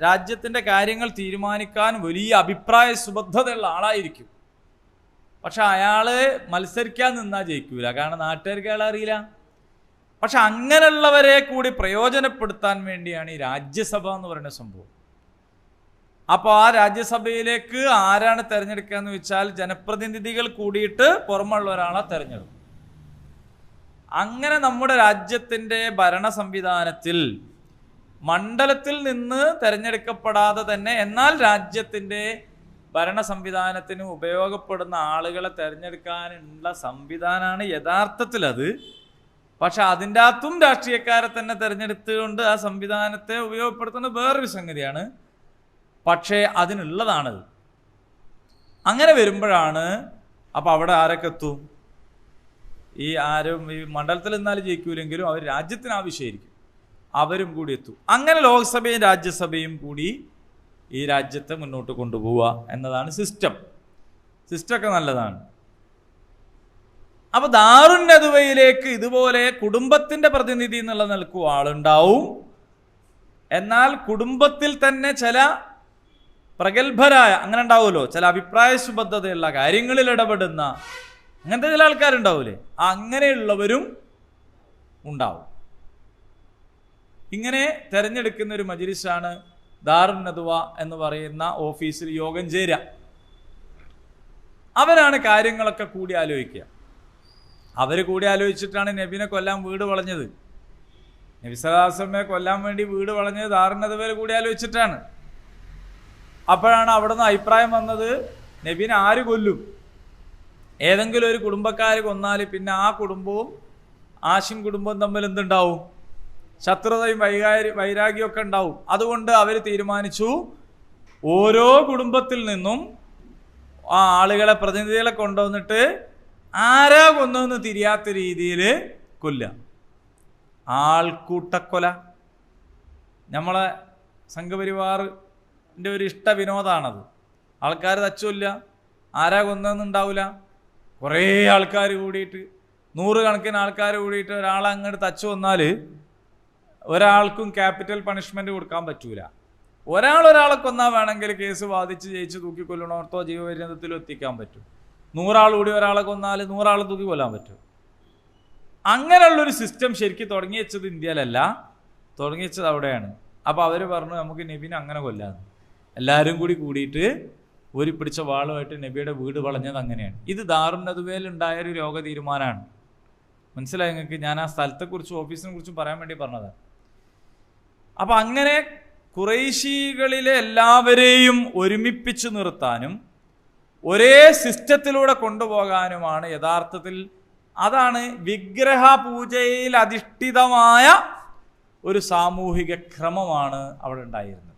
രാജ്യത്തിൻ്റെ കാര്യങ്ങൾ തീരുമാനിക്കാൻ വലിയ അഭിപ്രായ സുബദ്ധതയുള്ള ആളായിരിക്കും. പക്ഷെ അയാൾ മത്സരിക്കാൻ നിന്നാൽ ജയിക്കൂല. കാരണം നാട്ടുകാർക്ക് അയാൾ അറിയില്ല. പക്ഷെ അങ്ങനെയുള്ളവരെ കൂടി പ്രയോജനപ്പെടുത്താൻ വേണ്ടിയാണ് ഈ രാജ്യസഭ എന്ന് പറയുന്ന സംഭവം. അപ്പോൾ ആ രാജ്യസഭയിലേക്ക് ആരാണ് തിരഞ്ഞെടുക്കുക എന്ന് വെച്ചാൽ ജനപ്രതിനിധികൾ കൂടിയിട്ട് പുറമുള്ള ഒരാളെ തിരഞ്ഞെടുക്കും. അങ്ങനെ നമ്മുടെ രാജ്യത്തിൻ്റെ ഭരണ സംവിധാനത്തിൽ മണ്ഡലത്തിൽ നിന്ന് തിരഞ്ഞെടുക്കപ്പെടാതെ തന്നെ എന്നാൽ രാജ്യത്തിൻ്റെ ഭരണ സംവിധാനത്തിന് ഉപയോഗപ്പെടുന്ന ആളുകളെ തിരഞ്ഞെടുക്കാനുള്ള സംവിധാനമാണ് യഥാർത്ഥത്തിൽ അത്. പക്ഷെ അതിൻ്റെ അകത്തും രാഷ്ട്രീയക്കാരെ തന്നെ തിരഞ്ഞെടുത്തുകൊണ്ട് ആ സംവിധാനത്തെ ഉപയോഗപ്പെടുത്തുന്നത് വേറൊരു സംഗതിയാണ്. പക്ഷേ അതിനുള്ളതാണത്. അങ്ങനെ വരുമ്പോഴാണ് അപ്പോൾ അവിടെ ആരൊക്കെ എത്തും? ഈ മണ്ഡലത്തിൽ നിന്നാലും ജയിക്കൂലെങ്കിലും അവർ രാജ്യത്തിന് ആവശ്യമായിരിക്കും, അവരും കൂടി എത്തും. അങ്ങനെ ലോക്സഭയും രാജ്യസഭയും കൂടി ഈ രാജ്യത്തെ മുന്നോട്ട് കൊണ്ടുപോവുക എന്നതാണ് സിസ്റ്റമൊക്കെ നല്ലതാണ്. അപ്പോൾ ദാറുൻ നദ്വയിലേക്ക് ഇതുപോലെ കുടുംബത്തിൻ്റെ പ്രതിനിധി എന്നുള്ള നിൽക്കുക ആളുണ്ടാവും. എന്നാൽ കുടുംബത്തിൽ തന്നെ ചില പ്രഗത്ഭരായ, അങ്ങനെ ഉണ്ടാവുമല്ലോ, ചില അഭിപ്രായ സുബദ്ധതയുള്ള കാര്യങ്ങളിൽ ഇടപെടുന്ന അങ്ങനത്തെ ചില ആൾക്കാരുണ്ടാവൂലേ, അങ്ങനെയുള്ളവരും ഉണ്ടാവും. ഇങ്ങനെ തിരഞ്ഞെടുക്കുന്ന ഒരു മജ്‌ലിസാണ് ദാറുൻ നദ്വ എന്ന് പറയുന്ന ഓഫീസിൽ യോഗം ചേരുക. അവരാണ് കാര്യങ്ങളൊക്കെ കൂടി ആലോചിക്കുക. അവർ കൂടി ആലോചിച്ചിട്ടാണ് നബിനെ കൊല്ലാൻ വീട് വളഞ്ഞത്. നബി സല്ലല്ലാഹു അലൈഹി വസല്ലമയെ കൊല്ലാൻ വേണ്ടി വീട് വളഞ്ഞത് ദാറുൻ നദ്വയിൽ കൂടി ആലോചിച്ചിട്ടാണ്. അപ്പോഴാണ് അവിടെ നിന്ന് അഭിപ്രായം വന്നത്, നബിനെ ആര് കൊല്ലും? ഏതെങ്കിലും ഒരു കുടുംബക്കാർ കൊന്നാൽ പിന്നെ ആ കുടുംബവും ആശിം കുടുംബവും തമ്മിൽ എന്തുണ്ടാവും? ശത്രുതയും വൈരാഗ്യമൊക്കെ ഉണ്ടാവും. അതുകൊണ്ട് അവർ തീരുമാനിച്ചു ഓരോ കുടുംബത്തിൽ നിന്നും ആ ആളുകളെ, പ്രതിനിധികളെ കൊണ്ടുവന്നിട്ട് ആരാ കൊന്നതെന്ന് തിരിയാത്ത രീതിയിൽ കൊല്ലുക. ആൾക്കൂട്ടക്കൊല നമ്മളെ സംഘപരിവാറിൻ്റെ ഒരു ഇഷ്ട വിനോദമാണത്. ആൾക്കാർ തച്ചുമില്ല, ആരാ കൊന്നതെന്നുണ്ടാവില്ല. കുറേ ആൾക്കാർ കൂടിയിട്ട്, 100 കണക്കിന് ആൾക്കാർ കൂടിയിട്ട് ഒരാളെ അങ്ങോട്ട് തച്ചു വന്നാൽ ഒരാൾക്കും ക്യാപിറ്റൽ പണിഷ്മെൻറ്റ് കൊടുക്കാൻ പറ്റൂല. ഒരാളെ കൊന്നാൽ വേണമെങ്കിൽ കേസ് വാദിച്ച് ജയിച്ച് തൂക്കിക്കൊല്ലണോർത്തോ ജീവപര്യന്തത്തിലോ എത്തിക്കാൻ പറ്റും. 100 ആൾ കൂടി ഒരാളെ കൊന്നാൽ 100 ആളെ തൂക്കി കൊല്ലാൻ പറ്റും. അങ്ങനെയുള്ളൊരു സിസ്റ്റം ശരിക്കും തുടങ്ങി വെച്ചത് ഇന്ത്യയിലല്ല, തുടങ്ങി വെച്ചത് അവിടെയാണ്. അപ്പോൾ അവർ പറഞ്ഞു നമുക്ക് നബിനെ അങ്ങനെ കൊല്ലാന്ന്. എല്ലാവരും കൂടിയിട്ട് ഒരു പിടിച്ച വാളുമായിട്ട് നബിയുടെ വീട് വളഞ്ഞത് അങ്ങനെയാണ്. ഇത് ദാറുൻ നദ്വയിൽ ഉണ്ടായൊരു യോഗ തീരുമാനമാണ്. മനസ്സിലായി നിങ്ങൾക്ക്? ഞാൻ ആ സ്ഥലത്തെക്കുറിച്ചും ഓഫീസിനെ കുറിച്ചും പറയാൻ വേണ്ടി പറഞ്ഞതാണ്. അപ്പം അങ്ങനെ ഖുറൈശികളിലെ എല്ലാവരെയും ഒരുമിപ്പിച്ച് നിർത്താനും ഒരേ സിസ്റ്റത്തിലൂടെ കൊണ്ടുപോകാനുമാണ് യഥാർത്ഥത്തിൽ, അതാണ് വിഗ്രഹ പൂജയിൽ അധിഷ്ഠിതമായ ഒരു സാമൂഹിക ക്രമമാണ് അവിടെ ഉണ്ടായിരുന്നത്.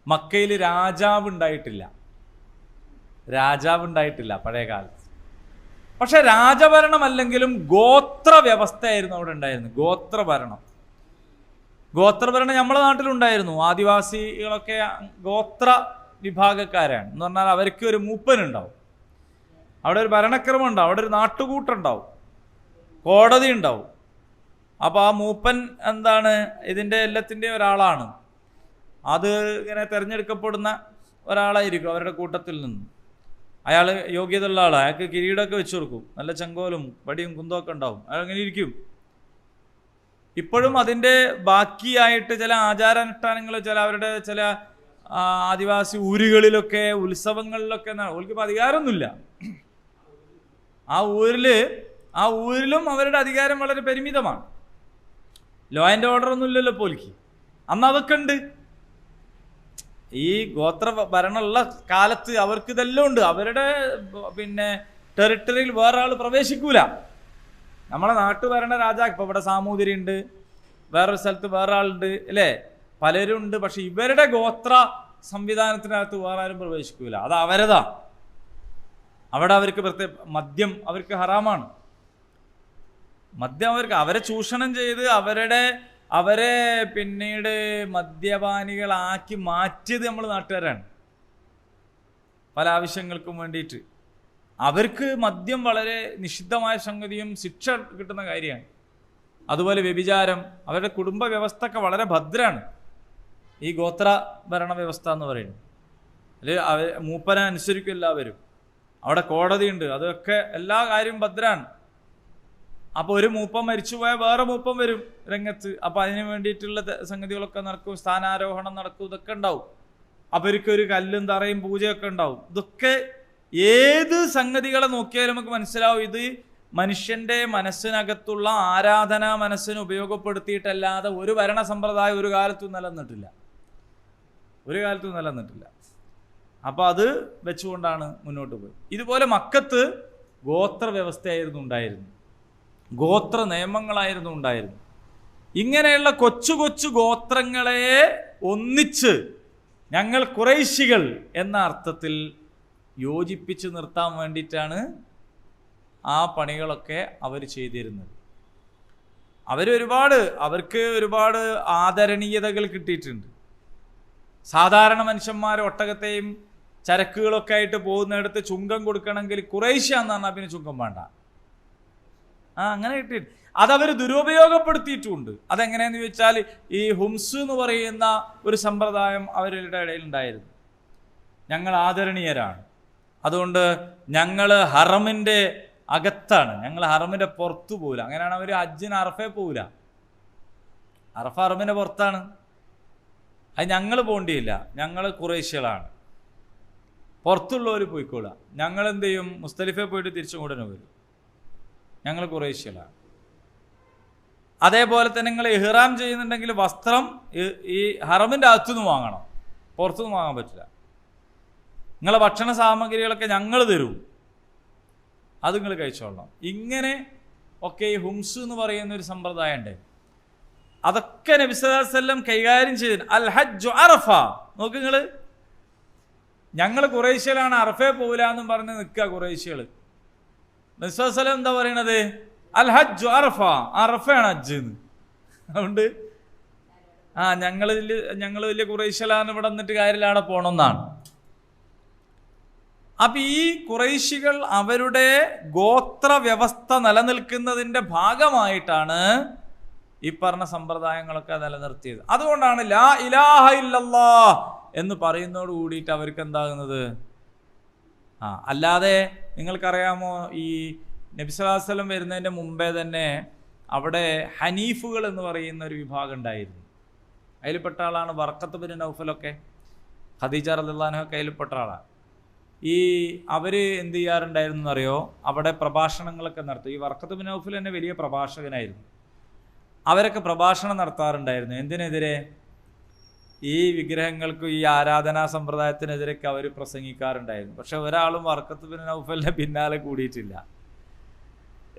മക്കയിൽ രാജാവ് ഉണ്ടായിട്ടില്ല പഴയ കാലത്ത്. പക്ഷെ രാജഭരണമല്ലെങ്കിലും ഗോത്ര വ്യവസ്ഥയായിരുന്നു അവിടെ ഉണ്ടായിരുന്നു. ഗോത്രഭരണം നമ്മുടെ നാട്ടിലുണ്ടായിരുന്നു. ആദിവാസികളൊക്കെ ഗോത്ര വിഭാഗക്കാരാണ് എന്ന് പറഞ്ഞാൽ അവർക്ക് ഒരു മൂപ്പനുണ്ടാവും, അവിടെ ഒരു ഭരണക്രമം ഉണ്ടാവും, അവിടെ ഒരു നാട്ടുകൂട്ടുണ്ടാവും, കോടതി ഉണ്ടാവും. അപ്പോൾ ആ മൂപ്പൻ എന്താണ്, ഇതിൻ്റെ എല്ലാത്തിൻ്റെ ഒരാളാണ്. അത് ഇങ്ങനെ തിരഞ്ഞെടുക്കപ്പെടുന്ന ഒരാളായിരിക്കും അവരുടെ കൂട്ടത്തിൽ നിന്ന്. അയാൾ യോഗ്യതയുള്ള ആളാണ്, അയാൾക്ക് കിരീടമൊക്കെ വെച്ച് കൊടുക്കും, നല്ല ചെങ്കോലും വടിയും കുന്തമൊക്കെ ഉണ്ടാവും, അയാൾ അങ്ങനെ ഇരിക്കും. ഇപ്പോഴും അതിൻ്റെ ബാക്കിയായിട്ട് ചില ആചാരാനുഷ്ഠാനങ്ങൾ, അവരുടെ ചില ആദിവാസി ഊരുകളിലൊക്കെ ഉത്സവങ്ങളിലൊക്കെ, ഓൽക്കിപ്പോൾ അധികാരമൊന്നുമില്ല. ആ ഊരിൽ ആ ഊരിലും അവരുടെ അധികാരം വളരെ പരിമിതമാണ്. ലോ ആൻഡ് ഓർഡർ ഒന്നും ഇല്ലല്ലോ പോലിക്ക്. അന്ന് അതൊക്കെ ഉണ്ട്. ഈ ഗോത്ര ഭരണമുള്ള കാലത്ത് അവർക്ക് ഇതെല്ലാം ഉണ്ട്. അവരുടെ ടെറിട്ടറിയിൽ വേറെ ആൾ പ്രവേശിക്കൂല. നമ്മളെ നാട്ടുഭരണ രാജാ, ഇപ്പൊ ഇവിടെ സാമൂതിരി ഉണ്ട്, വേറൊരു സ്ഥലത്ത് വേറെ ആളുണ്ട്, അല്ലേ, പലരും ഉണ്ട്. പക്ഷെ ഇവരുടെ ഗോത്ര സംവിധാനത്തിനകത്ത് വേറെ ആരും പ്രവേശിക്കൂല. അത് അവരതാ. അവിടെ അവർക്ക് മദ്യം അവർക്ക് ഹറാമാണ്. മദ്യം അവരെ ചൂഷണം ചെയ്ത് അവരെ പിന്നീട് മദ്യപാനികളാക്കി മാറ്റിയത് നമ്മൾ നാട്ടുകാരാണ്. പല ആവശ്യങ്ങൾക്കും വേണ്ടിയിട്ട് അവർക്ക് മദ്യം വളരെ നിഷിദ്ധമായ സംഗതിയും ശിക്ഷ കിട്ടുന്ന കാര്യമാണ്. അതുപോലെ വ്യഭിചാരം, അവരുടെ കുടുംബ വ്യവസ്ഥയൊക്കെ വളരെ ഭദ്രാണ്. ഈ ഗോത്ര ഭരണ വ്യവസ്ഥ എന്ന് പറയുന്നത് അതിൽ മൂപ്പനെ അനുസരിക്കും എല്ലാവരും. അവിടെ കോടതിയുണ്ട്, അതൊക്കെ എല്ലാ കാര്യവും ഭദ്രാണ്. അപ്പോൾ ഒരു മൂപ്പം മരിച്ചുപോയാൽ വേറെ മൂപ്പം വരും രംഗത്ത്. അപ്പോൾ അതിന് വേണ്ടിയിട്ടുള്ള സംഗതികളൊക്കെ നടക്കും, സ്ഥാനാരോഹണം നടക്കും, ഇതൊക്കെ ഉണ്ടാവും. അവർക്കൊരു കല്ലും തറയും പൂജയൊക്കെ ഉണ്ടാവും. ഇതൊക്കെ ഏത് സംഗതികളെ നോക്കിയാലും നമുക്ക് മനസ്സിലാവും ഇത് മനുഷ്യന്റെ മനസ്സിനകത്തുള്ള ആരാധനാ മനസ്സിന് ഉപയോഗപ്പെടുത്തിയിട്ടല്ലാതെ ഒരു ഭരണ സമ്പ്രദായം ഒരു കാലത്തും നിലനിന്നിട്ടില്ല. അപ്പോൾ അത് വെച്ചുകൊണ്ടാണ് മുന്നോട്ട് പോയത്. ഇതുപോലെ മക്കത്ത് ഗോത്ര വ്യവസ്ഥയായിരുന്നു ഉണ്ടായിരുന്നു, ഗോത്ര നിയമങ്ങളായിരുന്നു ഉണ്ടായിരുന്നു. ഇങ്ങനെയുള്ള കൊച്ചു കൊച്ചു ഗോത്രങ്ങളെ ഒന്നിച്ച് ഞങ്ങൾ ഖുറൈശികൾ എന്ന അർത്ഥത്തിൽ യോജിപ്പിച്ച് നിർത്താൻ വേണ്ടിയിട്ടാണ് ആ പണികളൊക്കെ അവർ ചെയ്തിരുന്നത്. അവർക്ക് ഒരുപാട് ആദരണീയതകൾ കിട്ടിയിട്ടുണ്ട്. സാധാരണ മനുഷ്യന്മാർ ഒട്ടകത്തെയും ചരക്കുകളൊക്കെ ആയിട്ട് പോകുന്നിടത്ത് ചുങ്കം കൊടുക്കണമെങ്കിൽ ഖുറൈശ് എന്ന് പറഞ്ഞാൽ പിന്നെ ചുങ്കം വേണ്ട. അങ്ങനെ കിട്ടിയിട്ട് അതവർ ദുരുപയോഗപ്പെടുത്തിയിട്ടുമുണ്ട്. അതെങ്ങനെയെന്ന് ചോദിച്ചാൽ ഈ ഹുംസ് എന്ന് പറയുന്ന ഒരു സമ്പ്രദായം അവരുടെ ഇടയിൽ ഉണ്ടായിരുന്നു. ഞങ്ങൾ ആദരണീയരാണ്, അതുകൊണ്ട് ഞങ്ങൾ ഹറമിൻ്റെ അകത്താണ്, ഞങ്ങൾ ഹറമിൻ്റെ പുറത്തു പോകില്ല. അങ്ങനെയാണ് അവർ ഹജ്ജിന് അറഫേ പോകില്ല. അറഫ ഹറമിൻ്റെ പുറത്താണ്. അത് ഞങ്ങൾ പോകേണ്ടിയില്ല, ഞങ്ങൾ ഖുറൈശികളാണ്, പുറത്തുള്ളവർ പോയിക്കോളാം. ഞങ്ങൾ എന്ത് ചെയ്യും, മുസ്തലിഫെ പോയിട്ട് തിരിച്ചും കൂടെ വരും, ഞങ്ങൾ ഖുറൈശികളാണ്. അതേപോലെ തന്നെ നിങ്ങൾ ഇഹ്റാം ചെയ്യുന്നുണ്ടെങ്കിൽ വസ്ത്രം ഈ ഹറമിൻ്റെ അകത്തുനിന്ന് വാങ്ങണം, പുറത്തുനിന്ന് വാങ്ങാൻ പറ്റില്ല. നിങ്ങളെ ഭക്ഷണ സാമഗ്രികളൊക്കെ ഞങ്ങൾ തരും, അത് നിങ്ങൾ കഴിച്ചോളണം. ഇങ്ങനെ ഒക്കെ ഈ ഹുംസ് എന്ന് പറയുന്ന ഒരു സമ്പ്രദായം ഉണ്ട്. അതൊക്കെ നബി സല്ലല്ലാഹു അലൈഹി വസല്ലം കൈകാര്യം ചെയ്തു. അൽ ഹജ്ജു അറഫ. നോക്ക് നിങ്ങൾ, ഞങ്ങൾ ഖുറൈശികളാണ്, അറഫേ പോകില്ല എന്നും പറഞ്ഞ് നിൽക്കുക ഖുറൈശികൾ. നബി സല്ലല്ലാഹു അലൈഹി വസല്ലം എന്താ പറയണത്? അൽ ഹജ്ജു അറഫ, അറഫയാണ് ഹജ്ജ് എന്ന്. അതുകൊണ്ട് ഞങ്ങൾ വലിയ ഖുറൈശികളാണ്, ഇവിടെ നിന്നിട്ട് കാര്യമില്ല, അവിടെ പോകണമെന്നാണ്. അപ്പൊ ഈ ഖുറൈശികൾ അവരുടെ ഗോത്ര വ്യവസ്ഥ നിലനിൽക്കുന്നതിൻ്റെ ഭാഗമായിട്ടാണ് ഈ പറഞ്ഞ സമ്പ്രദായങ്ങളൊക്കെ നിലനിർത്തിയത്. അതുകൊണ്ടാണ് ലാ ഇലാഹ ഇല്ലല്ലാഹ് എന്ന് പറയുന്നതോട് കൂടിയിട്ട് അവർക്ക് എന്താകുന്നത്. അല്ലാതെ നിങ്ങൾക്കറിയാമോ, ഈ നബി സല്ലല്ലാഹു അലൈഹി വസല്ലം വരുന്നതിൻ്റെ മുമ്പേ തന്നെ അവിടെ ഹനീഫുകൾ എന്ന് പറയുന്ന ഒരു വിഭാഗം ഉണ്ടായിരുന്നു. അതിൽപ്പെട്ട ആളാണ് വർഖത്ത് ബിൻ നൗഫലൊക്കെ, ഖദീജ റളിയല്ലാഹു അൻഹയൊക്കെ അതിൽപ്പെട്ട ആളാണ്. അവർ എന്ത് ചെയ്യാറുണ്ടായിരുന്നു എന്നറിയോ, അവിടെ പ്രഭാഷണങ്ങളൊക്കെ നടത്തും. ഈ വർഖത്ത് ബിൻ നൗഫൽ തന്നെ വലിയ പ്രഭാഷകനായിരുന്നു. അവരൊക്കെ പ്രഭാഷണം നടത്താറുണ്ടായിരുന്നു. എന്തിനെതിരെ? ഈ വിഗ്രഹങ്ങൾക്കും ഈ ആരാധനാ സമ്പ്രദായത്തിനെതിരൊക്കെ അവർ പ്രസംഗിക്കാറുണ്ടായിരുന്നു. പക്ഷെ ഒരാളും വർഖത്ത് ബിൻ നൗഫലിൻ്റെ പിന്നാലെ കൂടിയിട്ടില്ല,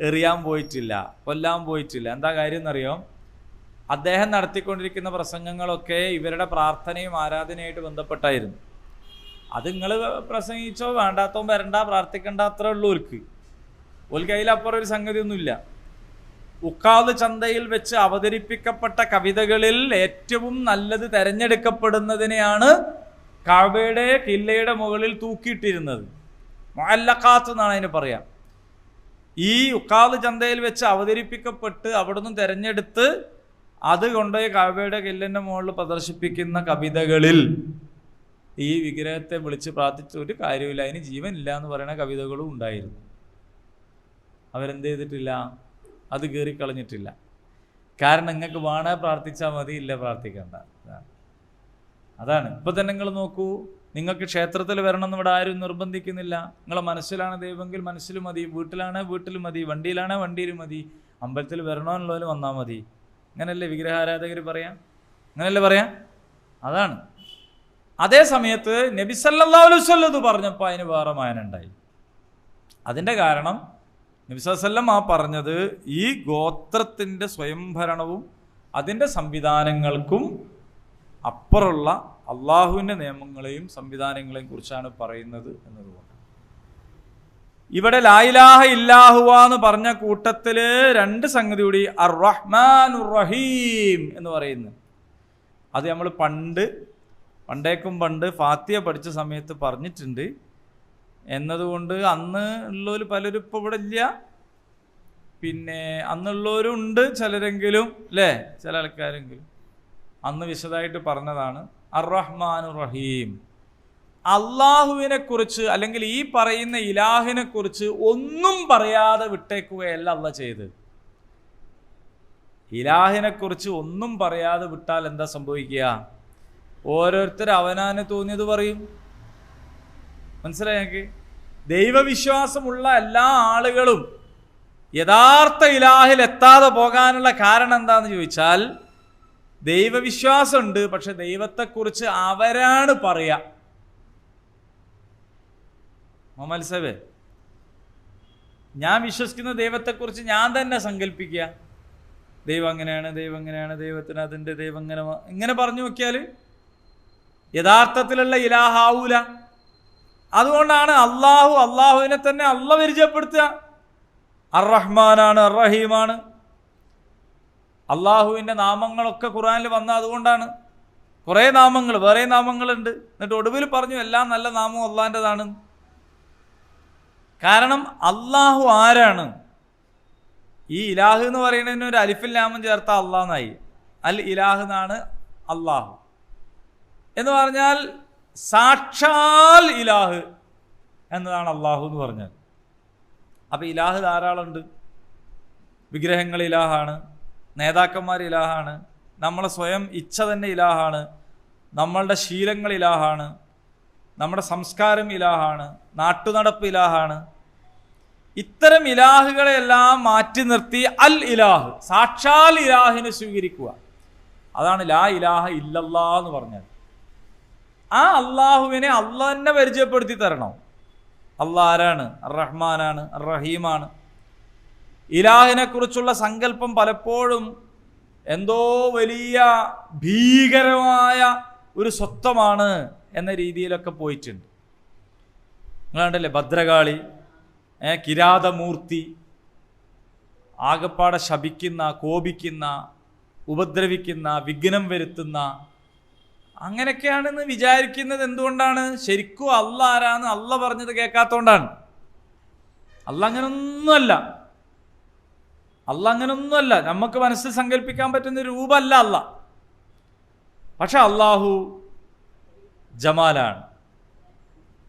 എറിയാൻ പോയിട്ടില്ല, കൊല്ലാൻ പോയിട്ടില്ല. എന്താ കാര്യം എന്നറിയോ? അദ്ദേഹം നടത്തിക്കൊണ്ടിരിക്കുന്ന പ്രസംഗങ്ങളൊക്കെ ഇവരുടെ പ്രാർത്ഥനയും ആരാധനയായിട്ട് ബന്ധപ്പെട്ടായിരുന്നു. അത് നിങ്ങൾ പ്രസംഗിച്ചോ വേണ്ടാത്തോ വരണ്ട, പ്രാർത്ഥിക്കണ്ട, അത്രേ ഉള്ളൂ. ഓൽക്ക് അതിലപ്പുറം ഒരു സംഗതിയൊന്നുമില്ല. ഉക്കാദ് ചന്തയിൽ വെച്ച് അവതരിപ്പിക്കപ്പെട്ട കവിതകളിൽ ഏറ്റവും നല്ലത് തെരഞ്ഞെടുക്കപ്പെടുന്നതിനെയാണ് കഅബയുടെ കില്ലയുടെ മുകളിൽ തൂക്കിയിട്ടിരുന്നത്. മുഅല്ലഖാത്ത് എന്നാണ് അതിന് പറയാം. ഈ ഉക്കാദ് ചന്തയിൽ വെച്ച് അവതരിപ്പിക്കപ്പെട്ട് അവിടുന്ന് തെരഞ്ഞെടുത്ത് അത് കൊണ്ടുപോയി കഅബയുടെ കില്ലിൻ്റെ മുകളിൽ പ്രദർശിപ്പിക്കുന്ന കവിതകളിൽ ഈ വിഗ്രഹത്തെ വിളിച്ച് പ്രാർത്ഥിച്ച ഒരു കാര്യമില്ല, അതിന് ജീവനില്ല എന്ന് പറയുന്ന കവിതകളും ഉണ്ടായിരുന്നു. അവരെന്ത് ചെയ്തിട്ടില്ല? അത് കീറിക്കളഞ്ഞിട്ടില്ല. കാരണം നിങ്ങൾക്ക് വേണേ പ്രാർത്ഥിച്ചാൽ മതി, ഇല്ല പ്രാർത്ഥിക്കണ്ട. അതാണ്. ഇപ്പം തന്നെ നിങ്ങൾ നോക്കൂ, നിങ്ങൾക്ക് ക്ഷേത്രത്തിൽ വരണം എന്ന് ഇവിടെ ആരും നിർബന്ധിക്കുന്നില്ല. നിങ്ങളെ മനസ്സിലാണ് ദൈവമെങ്കിൽ മനസ്സിൽ മതി, വീട്ടിലാണ് വീട്ടിൽ മതി, വണ്ടിയിലാണ് വണ്ടിയിൽ മതി, അമ്പലത്തിൽ വരണമെന്നുള്ളതിൽ വന്നാൽ മതി. അങ്ങനെയല്ലേ വിഗ്രഹാരാധകർ പറയാം? അങ്ങനെയല്ലേ പറയാം? അതാണ്. അതേ സമയത്ത് നബി സല്ലല്ലാഹു അലൈഹി വസല്ലം പറഞ്ഞപ്പോൾ അതിന് വേറെ മായനുണ്ടായി. അതിൻ്റെ കാരണം നബി സല്ലല്ലാഹു അലൈഹി വസല്ലം പറഞ്ഞത് ഈ ഗോത്രത്തിൻ്റെ സ്വയംഭരണവും അതിൻ്റെ സംവിധാനങ്ങൾക്കും അപ്പുറമുള്ള അള്ളാഹുവിൻ്റെ നിയമങ്ങളെയും സംവിധാനങ്ങളെയും കുറിച്ചാണ് പറയുന്നത് എന്നതുകൊണ്ട് ഇവിടെ ലാ ഇലാഹ ഇല്ലാഹുവ എന്ന് പറഞ്ഞ കൂട്ടത്തിൽ രണ്ട് സംഗതി കൂടി അർ റഹ്മാനുർ റഹീം എന്ന് പറയുന്നു. അത് നമ്മൾ പണ്ട് ഫാത്തിഹ പഠിച്ച സമയത്ത് പറഞ്ഞിട്ടുണ്ട് എന്നതുകൊണ്ട് അന്ന് ഉള്ളവർ പലരും ഇപ്പോൾ ഇവിടെ ഇല്ല, പിന്നെ അന്നുള്ളവരും ഉണ്ട് ചിലരെങ്കിലും, അല്ലേ, ചില ആൾക്കാരെങ്കിലും. അന്ന് വിശദമായിട്ട് പറഞ്ഞതാണ് അർ റഹ്മാനുർ റഹീം. അള്ളാഹുവിനെ കുറിച്ച് അല്ലെങ്കിൽ ഈ പറയുന്ന ഇലാഹിനെ കുറിച്ച് ഒന്നും പറയാതെ വിട്ടേക്കുകയല്ല അള്ളാഹ് ചെയ്ത്. ഇലാഹിനെ കുറിച്ച് ഒന്നും പറയാതെ വിട്ടാൽ എന്താ സംഭവിക്കുക? ഓരോരുത്തർ അവനാന് തോന്നിയത് പറയും. മനസ്സിലായി ഞങ്ങൾക്ക്? ദൈവവിശ്വാസമുള്ള എല്ലാ ആളുകളും യഥാർത്ഥ ഇലാഹിൽ എത്താതെ പോകാനുള്ള കാരണം എന്താന്ന് ചോദിച്ചാൽ, ദൈവവിശ്വാസമുണ്ട്, പക്ഷെ ദൈവത്തെക്കുറിച്ച് അവരാണ് പറയുക. മുഹമ്മദ് സാഹിബ്, ഞാൻ വിശ്വസിക്കുന്ന ദൈവത്തെക്കുറിച്ച് ഞാൻ തന്നെ സങ്കല്പിക്കുക, ദൈവം അങ്ങനെയാണ്, ദൈവം അങ്ങനെയാണ്, ദൈവത്തിന് അതിൻ്റെ ദൈവം ഇങ്ങനെ പറഞ്ഞു നോക്കിയാൽ യഥാർത്ഥത്തിലുള്ള ഇലാഹാവൂല. അതുകൊണ്ടാണ് അള്ളാഹുവിനെ തന്നെ അള്ളാഹ് പരിചയപ്പെടുത്തുക. അർ റഹ്മാനാണ്, അർ റഹീമാണ്. അള്ളാഹുവിൻ്റെ നാമങ്ങളൊക്കെ ഖുർആനിൽ വന്ന അതുകൊണ്ടാണ്. കുറേ നാമങ്ങൾ, വേറെ നാമങ്ങളുണ്ട്. എന്നിട്ട് ഒടുവിൽ പറഞ്ഞു എല്ലാം നല്ല നാമവും അള്ളാഹിൻ്റെതാണ്. കാരണം അള്ളാഹു ആരാണ്? ഈ ഇലാഹ് എന്ന് പറയുന്നതിന് ഒരു അലിഫിൽ ലാമും ചേർത്ത അള്ളാഹ്. അൽ ഇലാഹ് എന്നാണ് അള്ളാഹു എന്ന് പറഞ്ഞാൽ സാക്ഷാൽ ഇലാഹ് എന്നതാണ് അള്ളാഹു എന്ന് പറഞ്ഞാൽ. അപ്പം ഇലാഹ് ധാരാളമുണ്ട്. വിഗ്രഹങ്ങൾ ഇലാഹാണ്, നേതാക്കന്മാർ ഇലാഹാണ്, നമ്മളെ സ്വയം ഇച്ഛ തന്നെ ഇലാഹാണ്, നമ്മളുടെ ശീലങ്ങൾ ഇലാഹാണ്, നമ്മുടെ സംസ്കാരം ഇലാഹാണ്, നാട്ടുനടപ്പ് ഇലാഹാണ്. ഇത്തരം ഇലാഹുകളെല്ലാം മാറ്റി നിർത്തി അൽ ഇലാഹ്, സാക്ഷാൽ ഇലാഹിനെ സ്വീകരിക്കുക. അതാണ് ലാ ഇലാഹ ഇല്ലല്ലാ എന്ന് പറഞ്ഞാൽ. ആ അള്ളാഹുവിനെ അള്ളാഹ് തന്നെ പരിചയപ്പെടുത്തി തരണം. അള്ളാഹ് ആരാണ്? അർ റഹ്മാനാണ്, അർ റഹീമാണ്. ഇലാഹിനെ കുറിച്ചുള്ള സങ്കല്പം പലപ്പോഴും എന്തോ വലിയ ഭീകരമായ ഒരു സ്വത്വമാണ് എന്ന രീതിയിലൊക്കെ പോയിട്ടുണ്ട്. നിങ്ങൾ കണ്ടല്ലേ, ഭദ്രകാളി, കിരാതമൂർത്തി, ആകപ്പാടെ ശപിക്കുന്ന, കോപിക്കുന്ന, ഉപദ്രവിക്കുന്ന, വിഘ്നം വരുത്തുന്ന, അങ്ങനെയൊക്കെയാണെന്ന് വിചാരിക്കുന്നത് എന്തുകൊണ്ടാണ്? ശരിക്കും അള്ളാഹ് ആരാന്ന് അള്ളാഹ് പറഞ്ഞത് കേൾക്കാത്തതുകൊണ്ടാണ്. അള്ളാഹ് അങ്ങനൊന്നുമല്ല. നമുക്ക് മനസ്സിൽ സങ്കല്പിക്കാൻ പറ്റുന്ന രൂപമല്ല അള്ളാഹ്. പക്ഷെ അള്ളാഹു ജമാലാണ്,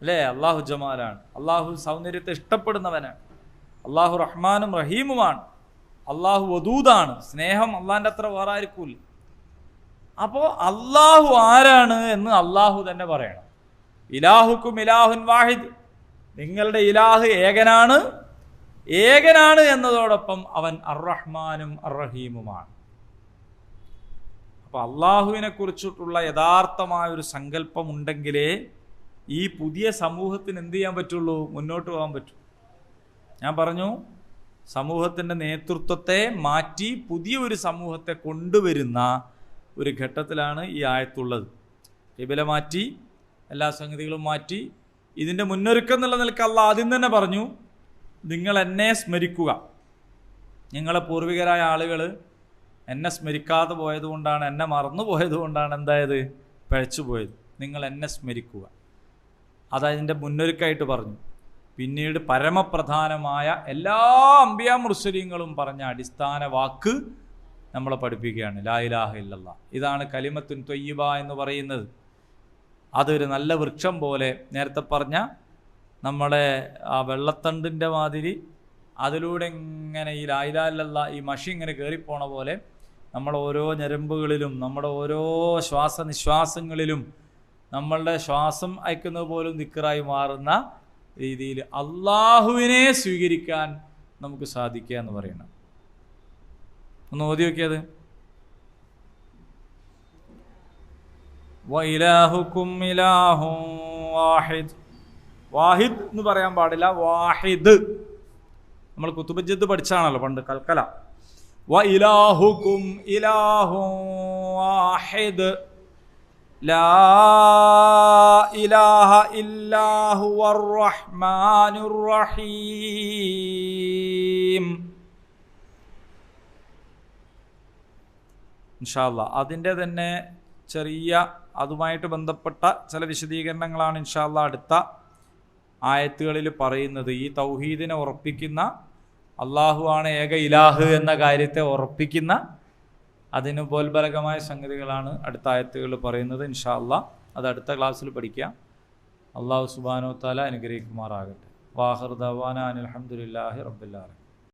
അല്ലേ? അള്ളാഹു ജമാലാണ്. അള്ളാഹു സൗന്ദര്യത്തെ ഇഷ്ടപ്പെടുന്നവനാണ്. അള്ളാഹു റഹ്മാനും റഹീമുമാണ്. അള്ളാഹു വദൂദാണ്. സ്നേഹം അള്ളാഹിൻ്റെ അത്ര വേറെ ആയിരിക്കൂല. അപ്പോൾ അള്ളാഹു ആരാണ് എന്ന് അള്ളാഹു തന്നെ പറയണം. ഇലാഹുക്കും ഇലാഹുൻ വാഹിദ്, നിങ്ങളുടെ ഇലാഹ് ഏകനാണ് എന്നതോടൊപ്പം അവൻ അർ റഹ്മാനും അർ റഹീമുമാണ്. അപ്പോൾ അള്ളാഹുവിനെ കുറിച്ചിട്ടുള്ള യഥാർത്ഥമായൊരു സങ്കല്പം ഉണ്ടെങ്കിലേ ഈ പുതിയ സമൂഹത്തിന് എന്ത് ചെയ്യാൻ പറ്റുള്ളൂ? മുന്നോട്ട് പോകാൻ പറ്റും. ഞാൻ പറഞ്ഞു, സമൂഹത്തിൻ്റെ നേതൃത്വത്തെ മാറ്റി പുതിയ ഒരു സമൂഹത്തെ കൊണ്ടുവരുന്ന ഒരു ഘട്ടത്തിലാണ് ഈ ആയത്തുള്ളത്. ഖിബല മാറ്റി, എല്ലാ സംഗതികളും മാറ്റി. ഇതിൻ്റെ മുന്നൊരുക്കം എന്നുള്ള നിലക്ക് അള്ളാഹ് ആദ്യം തന്നെ പറഞ്ഞു, നിങ്ങൾ എന്നെ സ്മരിക്കുക. നിങ്ങളെ പൂർവികരായ ആളുകൾ എന്നെ സ്മരിക്കാതെ പോയതുകൊണ്ടാണ്, എന്നെ മറന്നു പോയതുകൊണ്ടാണ് എന്തായത്? പഴച്ചു പോയത്. നിങ്ങൾ എന്നെ സ്മരിക്കുക. അതതിൻ്റെ മുന്നൊരുക്കമായിട്ട് പറഞ്ഞു. പിന്നീട് പരമപ്രധാനമായ എല്ലാ അംബിയാ മുർസലീങ്ങളും പറഞ്ഞ അടിസ്ഥാന വാക്ക് നമ്മളെ പഠിപ്പിക്കുകയാണ്, ലാ ഇലാഹ ഇല്ലല്ലാഹ്. ഇതാണ് കലിമത്തുൻ ത്വയ്യിബ എന്ന് പറയുന്നത്. അതൊരു നല്ല വൃക്ഷം പോലെ, നേരത്തെ പറഞ്ഞ നമ്മളെ ആ വെള്ളത്തണ്ടിൻ്റെ മാതിരി അതിലൂടെ ഇങ്ങനെ ഈ ലാ ഇലാഹ ഇല്ലല്ലാഹ് ഈ മഷി ഇങ്ങനെ കയറിപ്പോണ പോലെ നമ്മുടെ ഓരോ ഞരമ്പുകളിലും നമ്മുടെ ഓരോ ശ്വാസനിശ്വാസങ്ങളിലും നമ്മളുടെ ശ്വാസം അയക്കുന്നത് പോലും ദിക്റായി മാറുന്ന രീതിയിൽ അള്ളാഹുവിനെ സ്വീകരിക്കാൻ നമുക്ക് സാധിക്കുക എന്ന് പറയണം. ഒന്ന് ഓതി നോക്കിയത്. വഇലാഹുക്കും ഇലാഹും വാഹിദ്. വാഹിദ് എന്ന് പറയാൻ പാടില്ല, വാഹിദ്. നമ്മൾ കുത്തുബജ്ജത്ത് പഠിച്ചാണല്ലോ പണ്ട്, കൽക്കല. വഇലാഹുക്കും ഇലാഹും വാഹിദ് ലാ ഇലാഹ ഇല്ലാ ഹുവർ റഹ്മാനുർ റഹീം. ഇൻഷാ അല്ലാഹ് അതിൻ്റെ തന്നെ ചെറിയ അതുമായിട്ട് ബന്ധപ്പെട്ട ചില വിശദീകരണങ്ങളാണ് ഇൻഷാ അല്ലാഹ് അടുത്ത ആയത്തുകളിൽ പറയുന്നത്. ഈ തൗഹീദിനെ ഉറപ്പിക്കുന്ന, അള്ളാഹു ആണ് ഏക ഇലാഹ് എന്ന കാര്യത്തെ ഉറപ്പിക്കുന്ന അതിന് പോൽബലകമായ സംഗതികളാണ് അടുത്ത ആയത്തുകളിൽ പറയുന്നത്. ഇൻഷാ അല്ലാഹ് അത് അടുത്ത ക്ലാസ്സിൽ പഠിക്കാം. അള്ളാഹു സുബ്ഹാനഹു വ തആല അനുഗ്രഹിക്കുമാറാകട്ടെ. വാഖിറു ദഅവാനാ അനിൽ ഹംദുലില്ലാഹി റബ്ബിൽ ആലമീൻ.